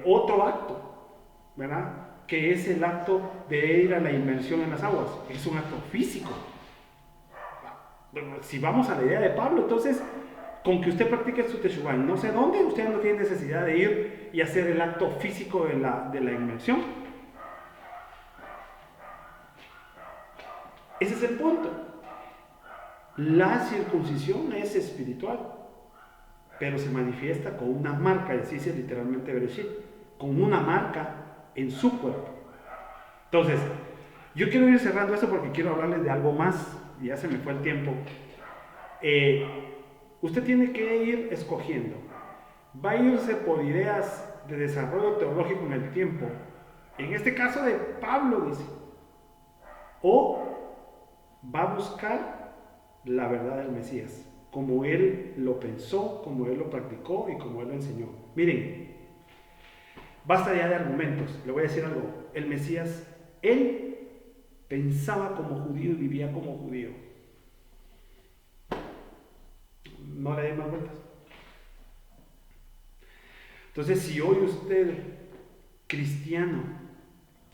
otro acto, ¿verdad? Que es el acto de ir a la inmersión en las aguas? Es un acto físico. Bueno, si vamos a la idea de Pablo, entonces, con que usted practique su Teshuvah no sé dónde, usted no tiene necesidad de ir y hacer el acto físico de la inmersión. Ese es el punto. La circuncisión es espiritual, pero se manifiesta con una marca, y así dice literalmente Bereshit, con una marca en su cuerpo. Entonces, yo quiero ir cerrando esto porque quiero hablarles de algo más, y ya se me fue el tiempo. Usted tiene que ir escogiendo. Va a irse por ideas de desarrollo teológico en el tiempo, en este caso de Pablo, dice, o va a buscar la verdad del Mesías, como él lo pensó, como él lo practicó y como él lo enseñó. Miren, basta ya de argumentos. Le voy a decir algo. El Mesías, él pensaba como judío y vivía como judío. No le dé más vueltas. Entonces, si hoy usted, cristiano,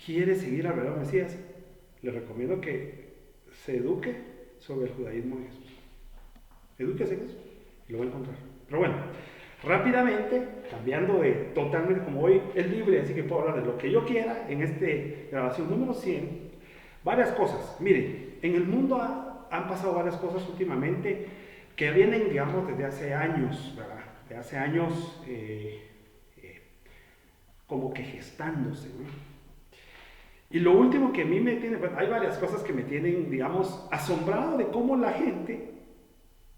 quiere seguir la verdad del Mesías, le recomiendo que se eduque sobre el judaísmo de Jesús. Edúquese en eso y lo va a encontrar. Pero bueno, rápidamente, cambiando de totalmente, como hoy es libre, así que puedo hablar de lo que yo quiera en esta grabación número 100, varias cosas. Miren, en el mundo han pasado varias cosas últimamente que vienen, digamos, desde hace años, ¿verdad? De hace años como que gestándose, ¿no? Y lo último que a mí me tiene, bueno, hay varias cosas que me tienen, digamos, asombrado de cómo la gente,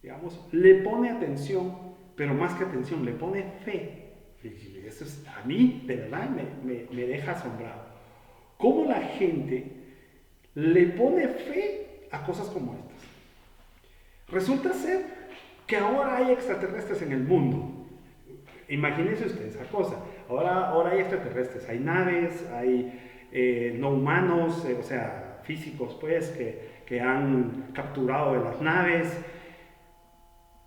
digamos, le pone atención, pero más que atención, le pone fe. Y eso es, a mí, de verdad, me deja asombrado. Cómo la gente le pone fe a cosas como estas. Resulta ser que ahora hay extraterrestres en el mundo. Imagínense ustedes esa cosa. Ahora hay extraterrestres, hay naves, hay no humanos, o sea, físicos, pues, que han capturado de las naves.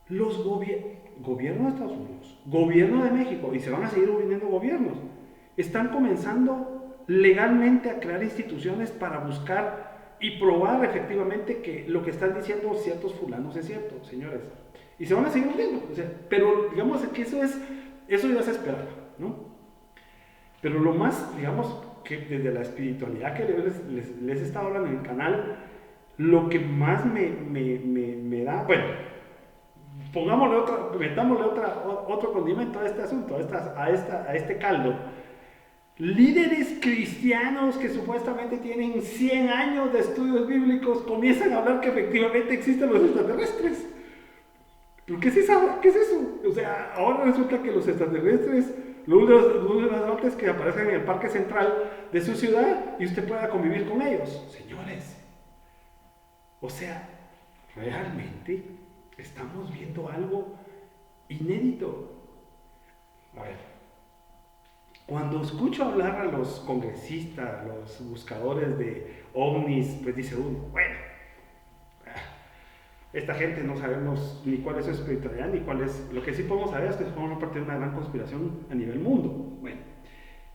Los gobiernos de Estados Unidos, gobierno de México, y se van a seguir viniendo gobiernos, están comenzando legalmente a crear instituciones para buscar y probar efectivamente que lo que están diciendo ciertos fulanos es cierto, señores. Y se van a seguir uniendo, o sea, pero digamos que eso ya se esperaba, ¿no? Pero lo más, digamos, que desde la espiritualidad que les he estado hablando en el canal, lo que más me da, bueno, metámosle otro condimento a este asunto, a este caldo. Líderes cristianos que supuestamente tienen 100 años de estudios bíblicos comienzan a hablar que efectivamente existen los extraterrestres. ¿Pero qué es eso? O sea, ahora resulta que los extraterrestres, los astronautas que aparecen en el parque central de su ciudad y usted pueda convivir con ellos. Señores, o sea, realmente estamos viendo algo inédito. A ver, cuando escucho hablar a los congresistas, los buscadores ovnis, pues dice uno, bueno, esta gente no sabemos ni cuál es su espiritualidad, ni cuál es, lo que sí podemos saber es que forman parte de una gran conspiración a nivel mundo. Bueno,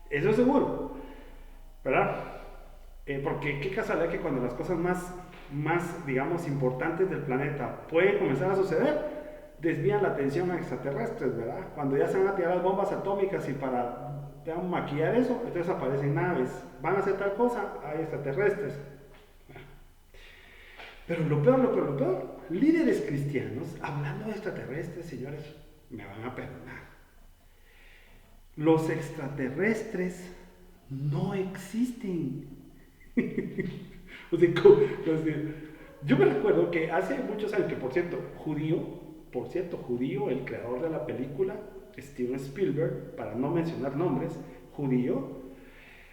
eso es seguro, ¿verdad? Porque qué casualidad que cuando las cosas más, digamos, importantes del planeta pueden comenzar a suceder, desvían la atención a extraterrestres, ¿verdad? Cuando ya se van a tirar las bombas atómicas y para maquillar eso, entonces aparecen naves, van a hacer tal cosa, hay extraterrestres. Pero lo peor, líderes cristianos, hablando de extraterrestres, señores, me van a perdonar. Los extraterrestres no existen. O sea, yo me recuerdo que hace muchos años, que por cierto, judío, el creador de la película, Steven Spielberg, para no mencionar nombres, judío,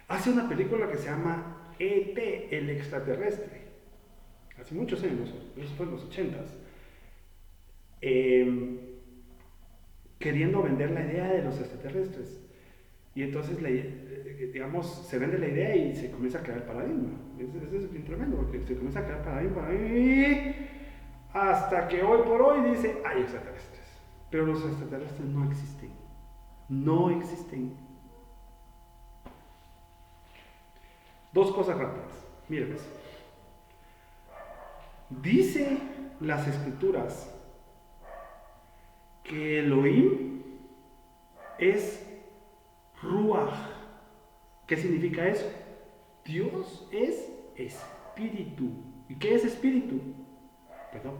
hace una película que se llama E.T., el extraterrestre. Hace muchos años, eso fue en los 80s, queriendo vender la idea de los extraterrestres. Y entonces, digamos, se vende la idea y se comienza a crear el paradigma. Eso es bien tremendo, porque se comienza a crear paradigma hasta que hoy por hoy dice, hay extraterrestres. Pero los extraterrestres no existen. No existen. Dos cosas rápidas. Miren eso. Dice las escrituras que Elohim es Ruach. ¿Qué significa eso? Dios es espíritu. ¿Y qué es espíritu? Perdón.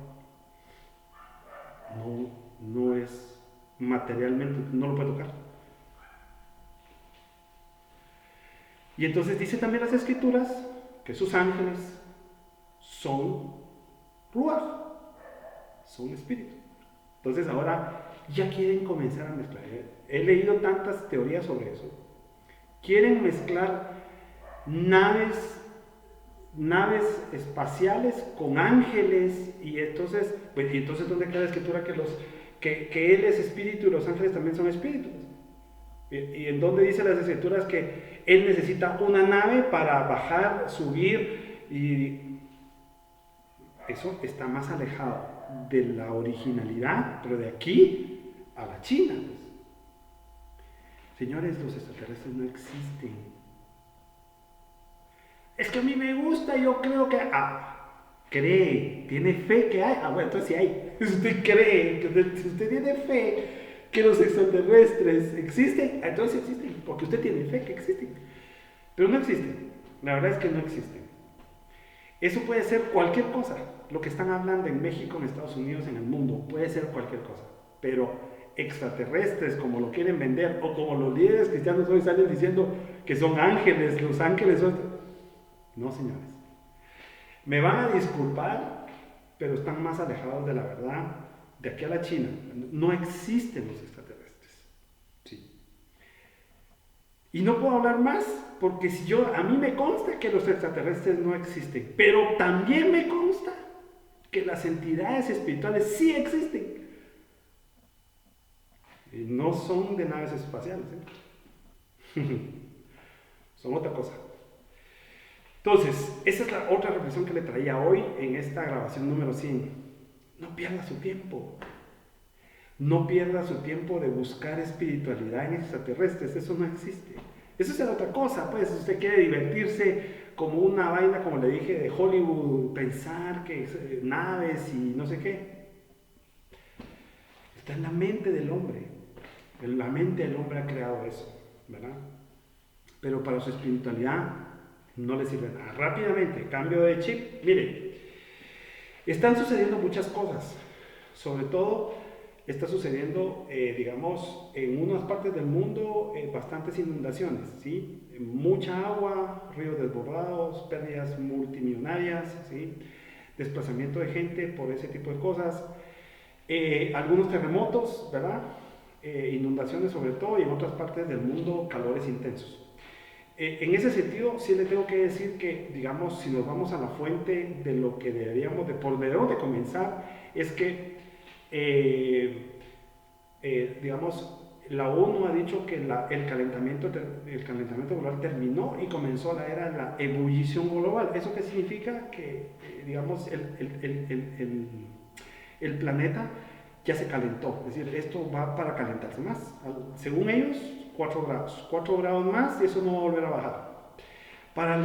No es materialmente, no lo puede tocar. Y entonces dice también las escrituras que sus ángeles son Ruach, son espíritu. Entonces ahora ya quieren comenzar a mezclar. He leído tantas teorías sobre eso. Quieren mezclar naves espaciales con ángeles, y entonces, ¿dónde queda la escritura que Él es espíritu y los ángeles también son espíritus? ¿Y en dónde dice las escrituras que Él necesita una nave para bajar, subir? Y eso está más alejado de la originalidad, pero de aquí a la China. Pues. Señores, los extraterrestres no existen. Es que a mí me gusta, yo creo que... cree, tiene fe que hay. Bueno, entonces sí hay. Si usted cree, si usted tiene fe que los extraterrestres existen, entonces existen, porque usted tiene fe que existen. Pero no existen. La verdad es que no existen. Eso puede ser cualquier cosa. Lo que están hablando en México, en Estados Unidos, en el mundo, puede ser cualquier cosa. Pero extraterrestres, como lo quieren vender, o como los líderes cristianos hoy salen diciendo que son ángeles, los ángeles son... No, señores. Me van a disculpar, pero están más alejados de la verdad. De aquí a la China, no existen los extraterrestres. Sí. Y no puedo hablar más, porque a mí me consta que los extraterrestres no existen, pero también me consta que las entidades espirituales sí existen. Y no son de naves espaciales, son otra cosa. Entonces, esa es la otra reflexión que le traía hoy en esta grabación número 100. No pierda su tiempo. No pierda su tiempo de buscar espiritualidad en extraterrestres, eso no existe. Eso es otra cosa, pues, si usted quiere divertirse como una vaina, como le dije, de Hollywood, pensar que naves y no sé qué. Está en la mente del hombre. En la mente del hombre ha creado eso, ¿verdad? Pero para su espiritualidad no le sirve nada. Rápidamente, cambio de chip. Mire, están sucediendo muchas cosas. Sobre todo, está sucediendo, digamos, en unas partes del mundo, bastantes inundaciones, ¿sí? Mucha agua, ríos desbordados, pérdidas multimillonarias, ¿sí? Desplazamiento de gente por ese tipo de cosas. Algunos terremotos, ¿verdad? Inundaciones sobre todo, y en otras partes del mundo, calores intensos. En ese sentido, sí le tengo que decir que, digamos, si nos vamos a la fuente de lo que deberíamos de comenzar, es que, digamos, la ONU ha dicho que el calentamiento global terminó y comenzó la era de la ebullición global. ¿Eso qué significa? Que, digamos, el planeta ya se calentó. Es decir, esto va para calentarse más. Según ellos, 4 grados. 4 grados más y eso no va a volver a bajar. Para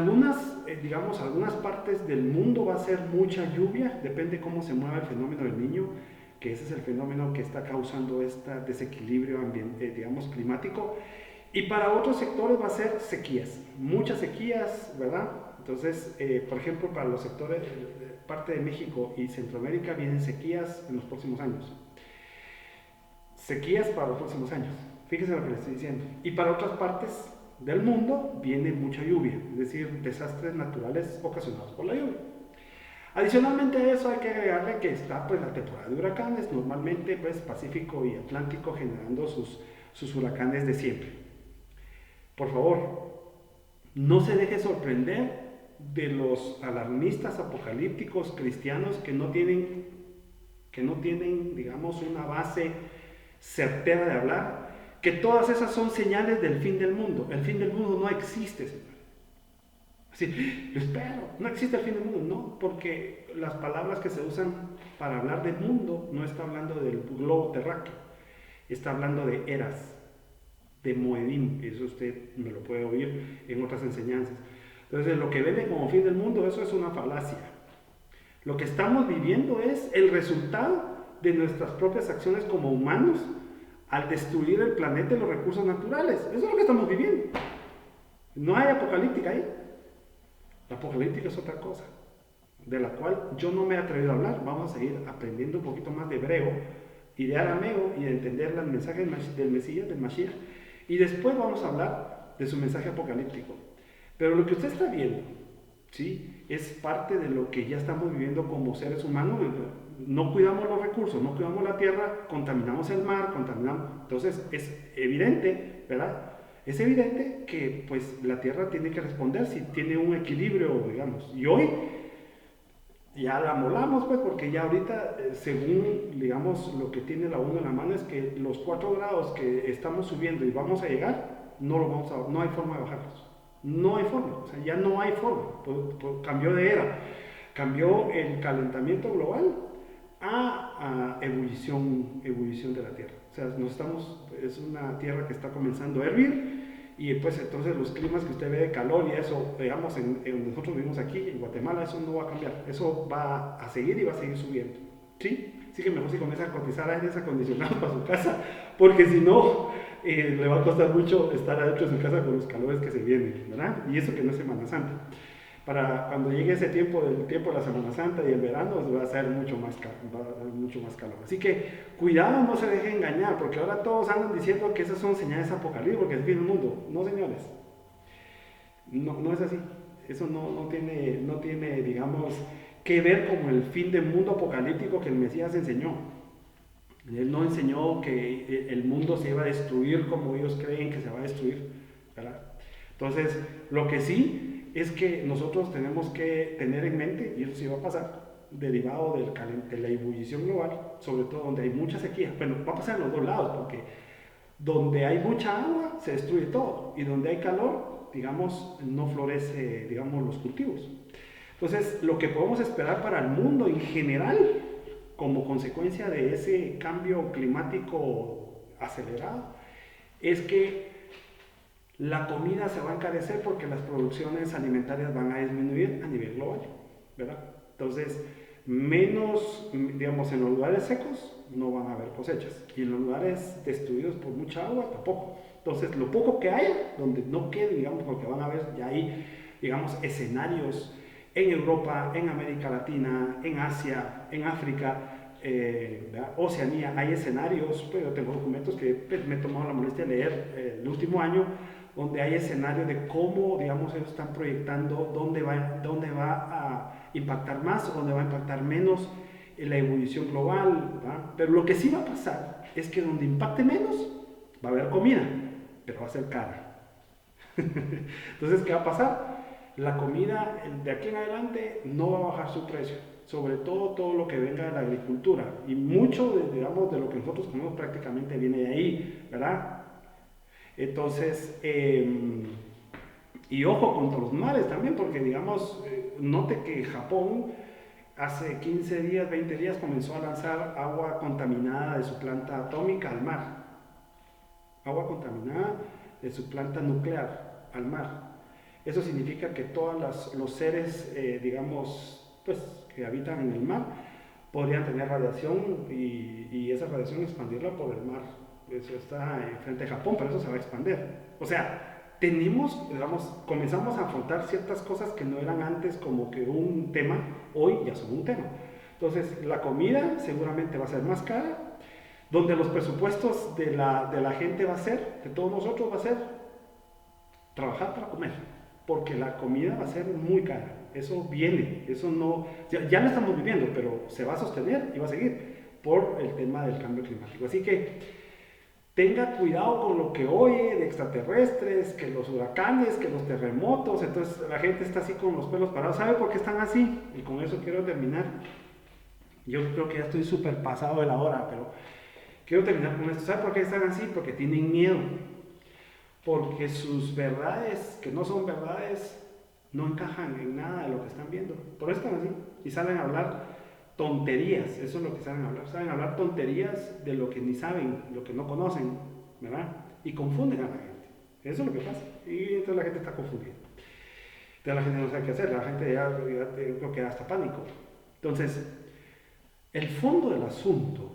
digamos, algunas partes del mundo va a ser mucha lluvia, depende cómo se mueva el fenómeno del Niño, que ese es el fenómeno que está causando este desequilibrio digamos, climático. Y para otros sectores va a ser sequías, muchas sequías, ¿verdad? Entonces, por ejemplo, para los sectores, parte de México y Centroamérica vienen sequías en los próximos años. Sequías para los próximos años, fíjese lo que le estoy diciendo. Y para otras partes del mundo viene mucha lluvia, es decir, desastres naturales ocasionados por la lluvia. Adicionalmente a eso hay que agregarle que está pues la temporada de huracanes, normalmente pues Pacífico y Atlántico generando sus huracanes de siempre. Por favor, no se deje sorprender de los alarmistas apocalípticos cristianos que no tienen, digamos, una base certera de hablar, que todas esas son señales del fin del mundo. El fin del mundo no existe, Señor. Así, lo espero, no existe el fin del mundo, no, porque las palabras que se usan para hablar del mundo no está hablando del globo terráqueo, está hablando de eras, de Moedim, eso usted me lo puede oír en otras enseñanzas. Entonces, lo que ven como fin del mundo, eso es una falacia. Lo que estamos viviendo es el resultado de nuestras propias acciones como humanos al destruir el planeta y los recursos naturales. Eso es lo que estamos viviendo. No hay apocalíptica ahí. La apocalíptica es otra cosa, de la cual yo no me he atrevido a hablar. Vamos a seguir aprendiendo un poquito más de hebreo y de arameo y de entender el mensaje del Mesías, del Mashiach. Y después vamos a hablar de su mensaje apocalíptico. Pero lo que usted está viendo, ¿sí?, es parte de lo que ya estamos viviendo como seres humanos. No cuidamos los recursos, no cuidamos la tierra, contaminamos el mar, Entonces es evidente, ¿verdad? Es evidente que pues la tierra tiene que responder si tiene un equilibrio, digamos. Y hoy ya la molamos, pues, porque ya ahorita, según, digamos, lo que tiene la ONU en la mano, es que los 4 grados que estamos subiendo y vamos a llegar, no hay forma de bajarlos. No hay forma, o sea, ya no hay forma. Cambió de era, cambió el calentamiento global a ebullición de la Tierra. O sea, es una Tierra que está comenzando a hervir y pues entonces los climas que usted ve de calor y eso, digamos, en donde nosotros vivimos aquí, en Guatemala, eso no va a cambiar. Eso va a seguir y va a seguir subiendo. ¿Sí? Así que mejor si comienza a cotizar aires acondicionados para su casa, porque si no, le va a costar mucho estar adentro de su casa con los calores que se vienen, ¿verdad? Y eso que no es Semana Santa. Para cuando llegue ese tiempo, el tiempo de la Semana Santa y el verano, va a ser mucho más calor. Así que cuidado, no se deje engañar, porque ahora todos andan diciendo que esas son señales apocalípticas, que es el fin del mundo. No, señores, no es así. Eso no tiene, digamos, que ver con el fin del mundo apocalíptico que el Mesías enseñó. Él no enseñó que el mundo se iba a destruir como ellos creen que se va a destruir, ¿verdad? Entonces, lo que sí es que nosotros tenemos que tener en mente, y eso sí va a pasar, derivado de la ebullición global, sobre todo donde hay mucha sequía. Bueno, va a pasar en los dos lados, porque donde hay mucha agua se destruye todo, y donde hay calor, digamos, no florece, digamos, los cultivos. Entonces, lo que podemos esperar para el mundo en general, como consecuencia de ese cambio climático acelerado, es que la comida se va a encarecer porque las producciones alimentarias van a disminuir a nivel global, ¿verdad? Entonces, menos, digamos, en los lugares secos no van a haber cosechas y en los lugares destruidos por mucha agua tampoco. Entonces, lo poco que haya, donde no quede, digamos, porque van a haber ya ahí, digamos, escenarios en Europa, en América Latina, en Asia, en África, Oceanía, hay escenarios, pues yo tengo documentos que pues, me he tomado la molestia de leer el último año, donde hay escenarios de cómo, digamos, ellos están proyectando dónde va a impactar más o dónde va a impactar menos la ebullición global, ¿verdad? Pero lo que sí va a pasar es que donde impacte menos va a haber comida, pero va a ser cara. Entonces, ¿qué va a pasar? la comida de aquí en adelante no va a bajar su precio, sobre todo lo que venga de la agricultura, y mucho, digamos, de lo que nosotros comemos prácticamente viene de ahí, ¿verdad? Entonces, y ojo contra los mares también, porque digamos, note que Japón hace 15 días, 20 días comenzó a lanzar agua contaminada de su planta atómica al mar, agua contaminada de su planta nuclear al mar. Eso significa que todos los seres, digamos, pues, que habitan en el mar podrían tener radiación y esa radiación expandirla por el mar. Eso está frente a Japón, pero eso se va a expandir. O sea, tenemos, digamos, comenzamos a afrontar ciertas cosas que no eran antes como que un tema, hoy ya son un tema. Entonces, la comida seguramente va a ser más cara, donde los presupuestos de la gente va a ser, de todos nosotros va a ser trabajar para comer, porque la comida va a ser muy cara. Eso viene, eso no, ya lo estamos viviendo, pero se va a sostener y va a seguir por el tema del cambio climático. Así que tenga cuidado con lo que oye de extraterrestres, que los huracanes, que los terremotos. Entonces la gente está así con los pelos parados. ¿Sabe por qué están así? Y con eso quiero terminar. Yo creo que ya estoy súper pasado de la hora, pero quiero terminar con esto. ¿Sabe por qué están así? Porque tienen miedo. Porque sus verdades, que no son verdades, no encajan en nada de lo que están viendo. Por eso están así. Y salen a hablar tonterías, eso es lo que saben hablar. Saben hablar tonterías de lo que ni saben, lo que no conocen, ¿verdad? Y confunden a la gente. Eso es lo que pasa. Y entonces la gente está confundida. Entonces la gente no sabe qué hacer, la gente ya creo que da hasta pánico. Entonces, el fondo del asunto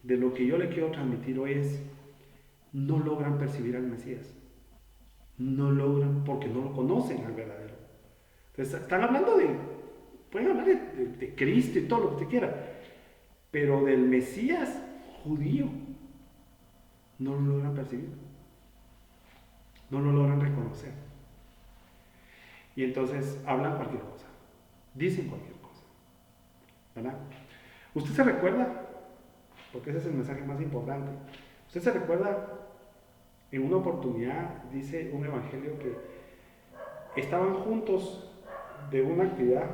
de lo que yo le quiero transmitir hoy es: no logran percibir al Mesías. No logran porque no lo conocen al verdadero. Entonces, están hablando pueden hablar de Cristo y todo lo que usted quiera, pero del Mesías judío no lo logran percibir, no lo logran reconocer. Y entonces hablan cualquier cosa, dicen cualquier cosa, ¿verdad? ¿Usted se recuerda? Porque ese es el mensaje más importante. ¿Usted se recuerda? En una oportunidad dice un evangelio que estaban juntos de una actividad.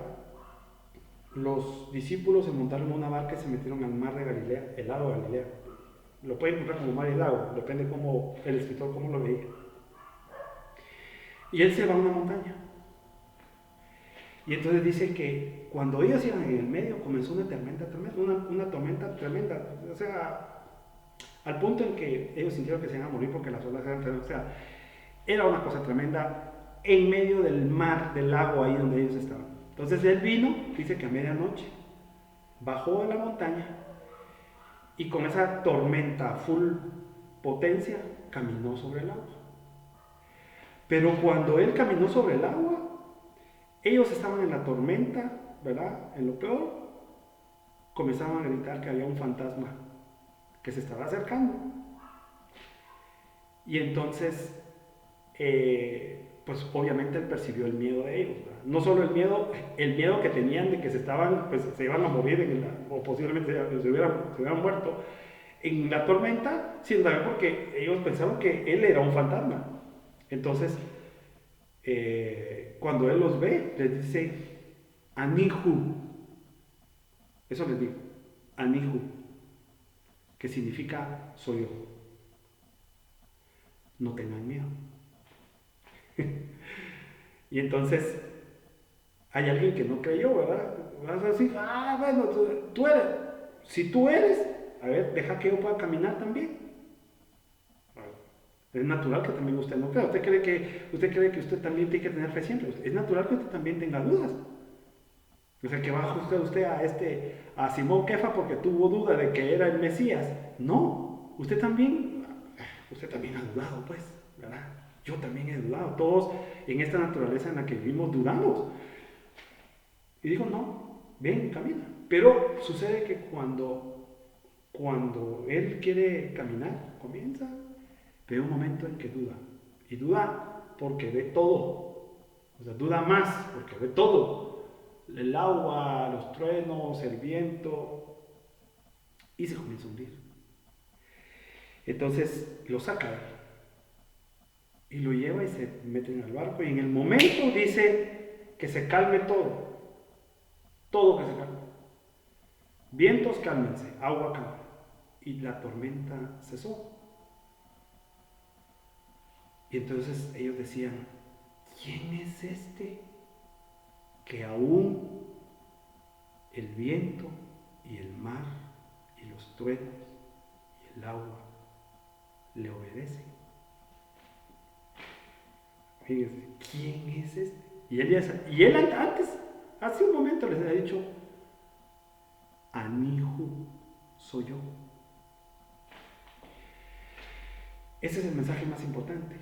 Los discípulos se montaron en una barca y se metieron al mar de Galilea, el lago de Galilea. Lo pueden encontrar como mar y lago, depende cómo el escritor cómo lo veía. Y él se va a una montaña. Y entonces dice que cuando ellos iban en el medio comenzó una tormenta tremenda, una tormenta tremenda. O sea, al punto en que ellos sintieron que se iban a morir porque las olas eran tremendas. O sea, era una cosa tremenda en medio del mar, del lago ahí donde ellos estaban. Entonces él vino, dice que a medianoche, bajó de la montaña y con esa tormenta full potencia caminó sobre el agua. Pero cuando él caminó sobre el agua, ellos estaban en la tormenta, ¿verdad? En lo peor, comenzaban a gritar que había un fantasma que se estaba acercando. Y entonces, pues obviamente él percibió el miedo de ellos, ¿verdad? No solo el miedo que tenían de que se iban a morir o posiblemente se hubieran muerto en la tormenta, sino también porque ellos pensaron que él era un fantasma. Entonces, cuando él los ve, les dice, Anihu. Eso les digo, Anihu, que significa soy yo. No tengan miedo. Y entonces, hay alguien que no creyó, ¿verdad? Vas a decir, bueno, tú eres. Si tú eres, a ver, deja que yo pueda caminar también. Es natural que también usted no crea. Usted cree que usted también tiene que tener fe siempre. Es natural que usted también tenga dudas. O sea, que va a juzgar usted a Simón Kefa porque tuvo duda de que era el Mesías. No, usted también ha dudado, pues, ¿verdad? Yo también he dudado. Todos en esta naturaleza en la que vivimos dudamos. Y digo, no, ven, camina. Pero sucede que cuando él quiere caminar, comienza, ve un momento en que duda. Y duda porque ve todo. O sea, duda más porque ve todo. El agua, los truenos, el viento. Y se comienza a hundir. Entonces lo saca y lo lleva y se mete en el barco. Y en el momento dice, que se calme todo, todo que se calme. Vientos, cálmense, agua, calma. Y la tormenta cesó. Y entonces ellos decían, ¿quién es este que aún el viento y el mar y los truenos y el agua le obedecen? Fíjense, ¿quién es este? Y él antes, hace un momento les había dicho, Anihu soy yo. Ese es el mensaje más importante.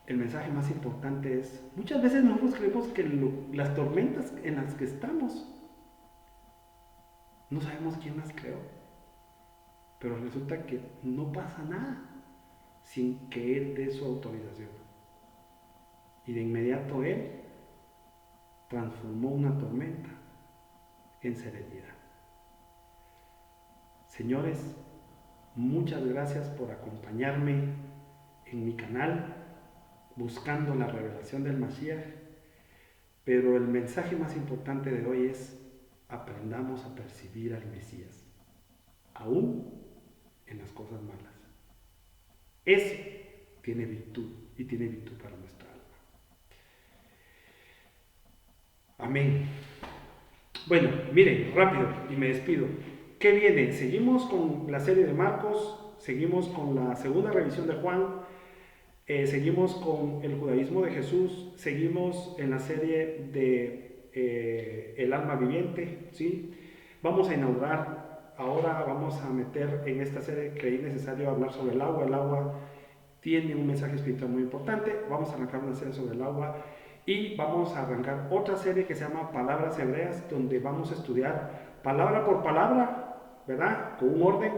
El mensaje más importante es, muchas veces nosotros creemos que las tormentas en las que estamos, no sabemos quién las creó, pero resulta que no pasa nada sin que Él dé su autorización. Y de inmediato Él transformó una tormenta en serenidad. Señores, muchas gracias por acompañarme en mi canal buscando la revelación del Mashiach, pero el mensaje más importante de hoy es aprendamos a percibir al Mesías, aún en las cosas malas. Eso tiene virtud y tiene virtud para nuestra alma. Amén. Bueno, miren, rápido y me despido. ¿Qué viene? Seguimos con la serie de Marcos, seguimos con la segunda revisión de Juan, seguimos con el judaísmo de Jesús, seguimos en la serie de El alma viviente, ¿sí? Vamos a inaugurar, ahora vamos a meter en esta serie, creí necesario hablar sobre el agua. El agua tiene un mensaje espiritual muy importante. Vamos a arrancar una serie sobre el agua y vamos a arrancar otra serie que se llama Palabras Hebreas, donde vamos a estudiar palabra por palabra, ¿verdad? Con un orden,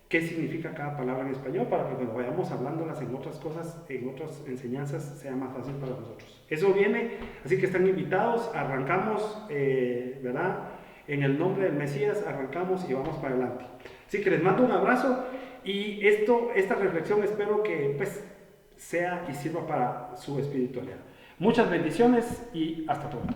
qué significa cada palabra en español, para que cuando vayamos hablándolas en otras cosas, en otras enseñanzas, sea más fácil para nosotros. Eso viene, así que están invitados, arrancamos, ¿verdad? En el nombre del Mesías, arrancamos y vamos para adelante. Así que les mando un abrazo y esta reflexión espero que pues sea y sirva para su espiritualidad. Muchas bendiciones y hasta pronto.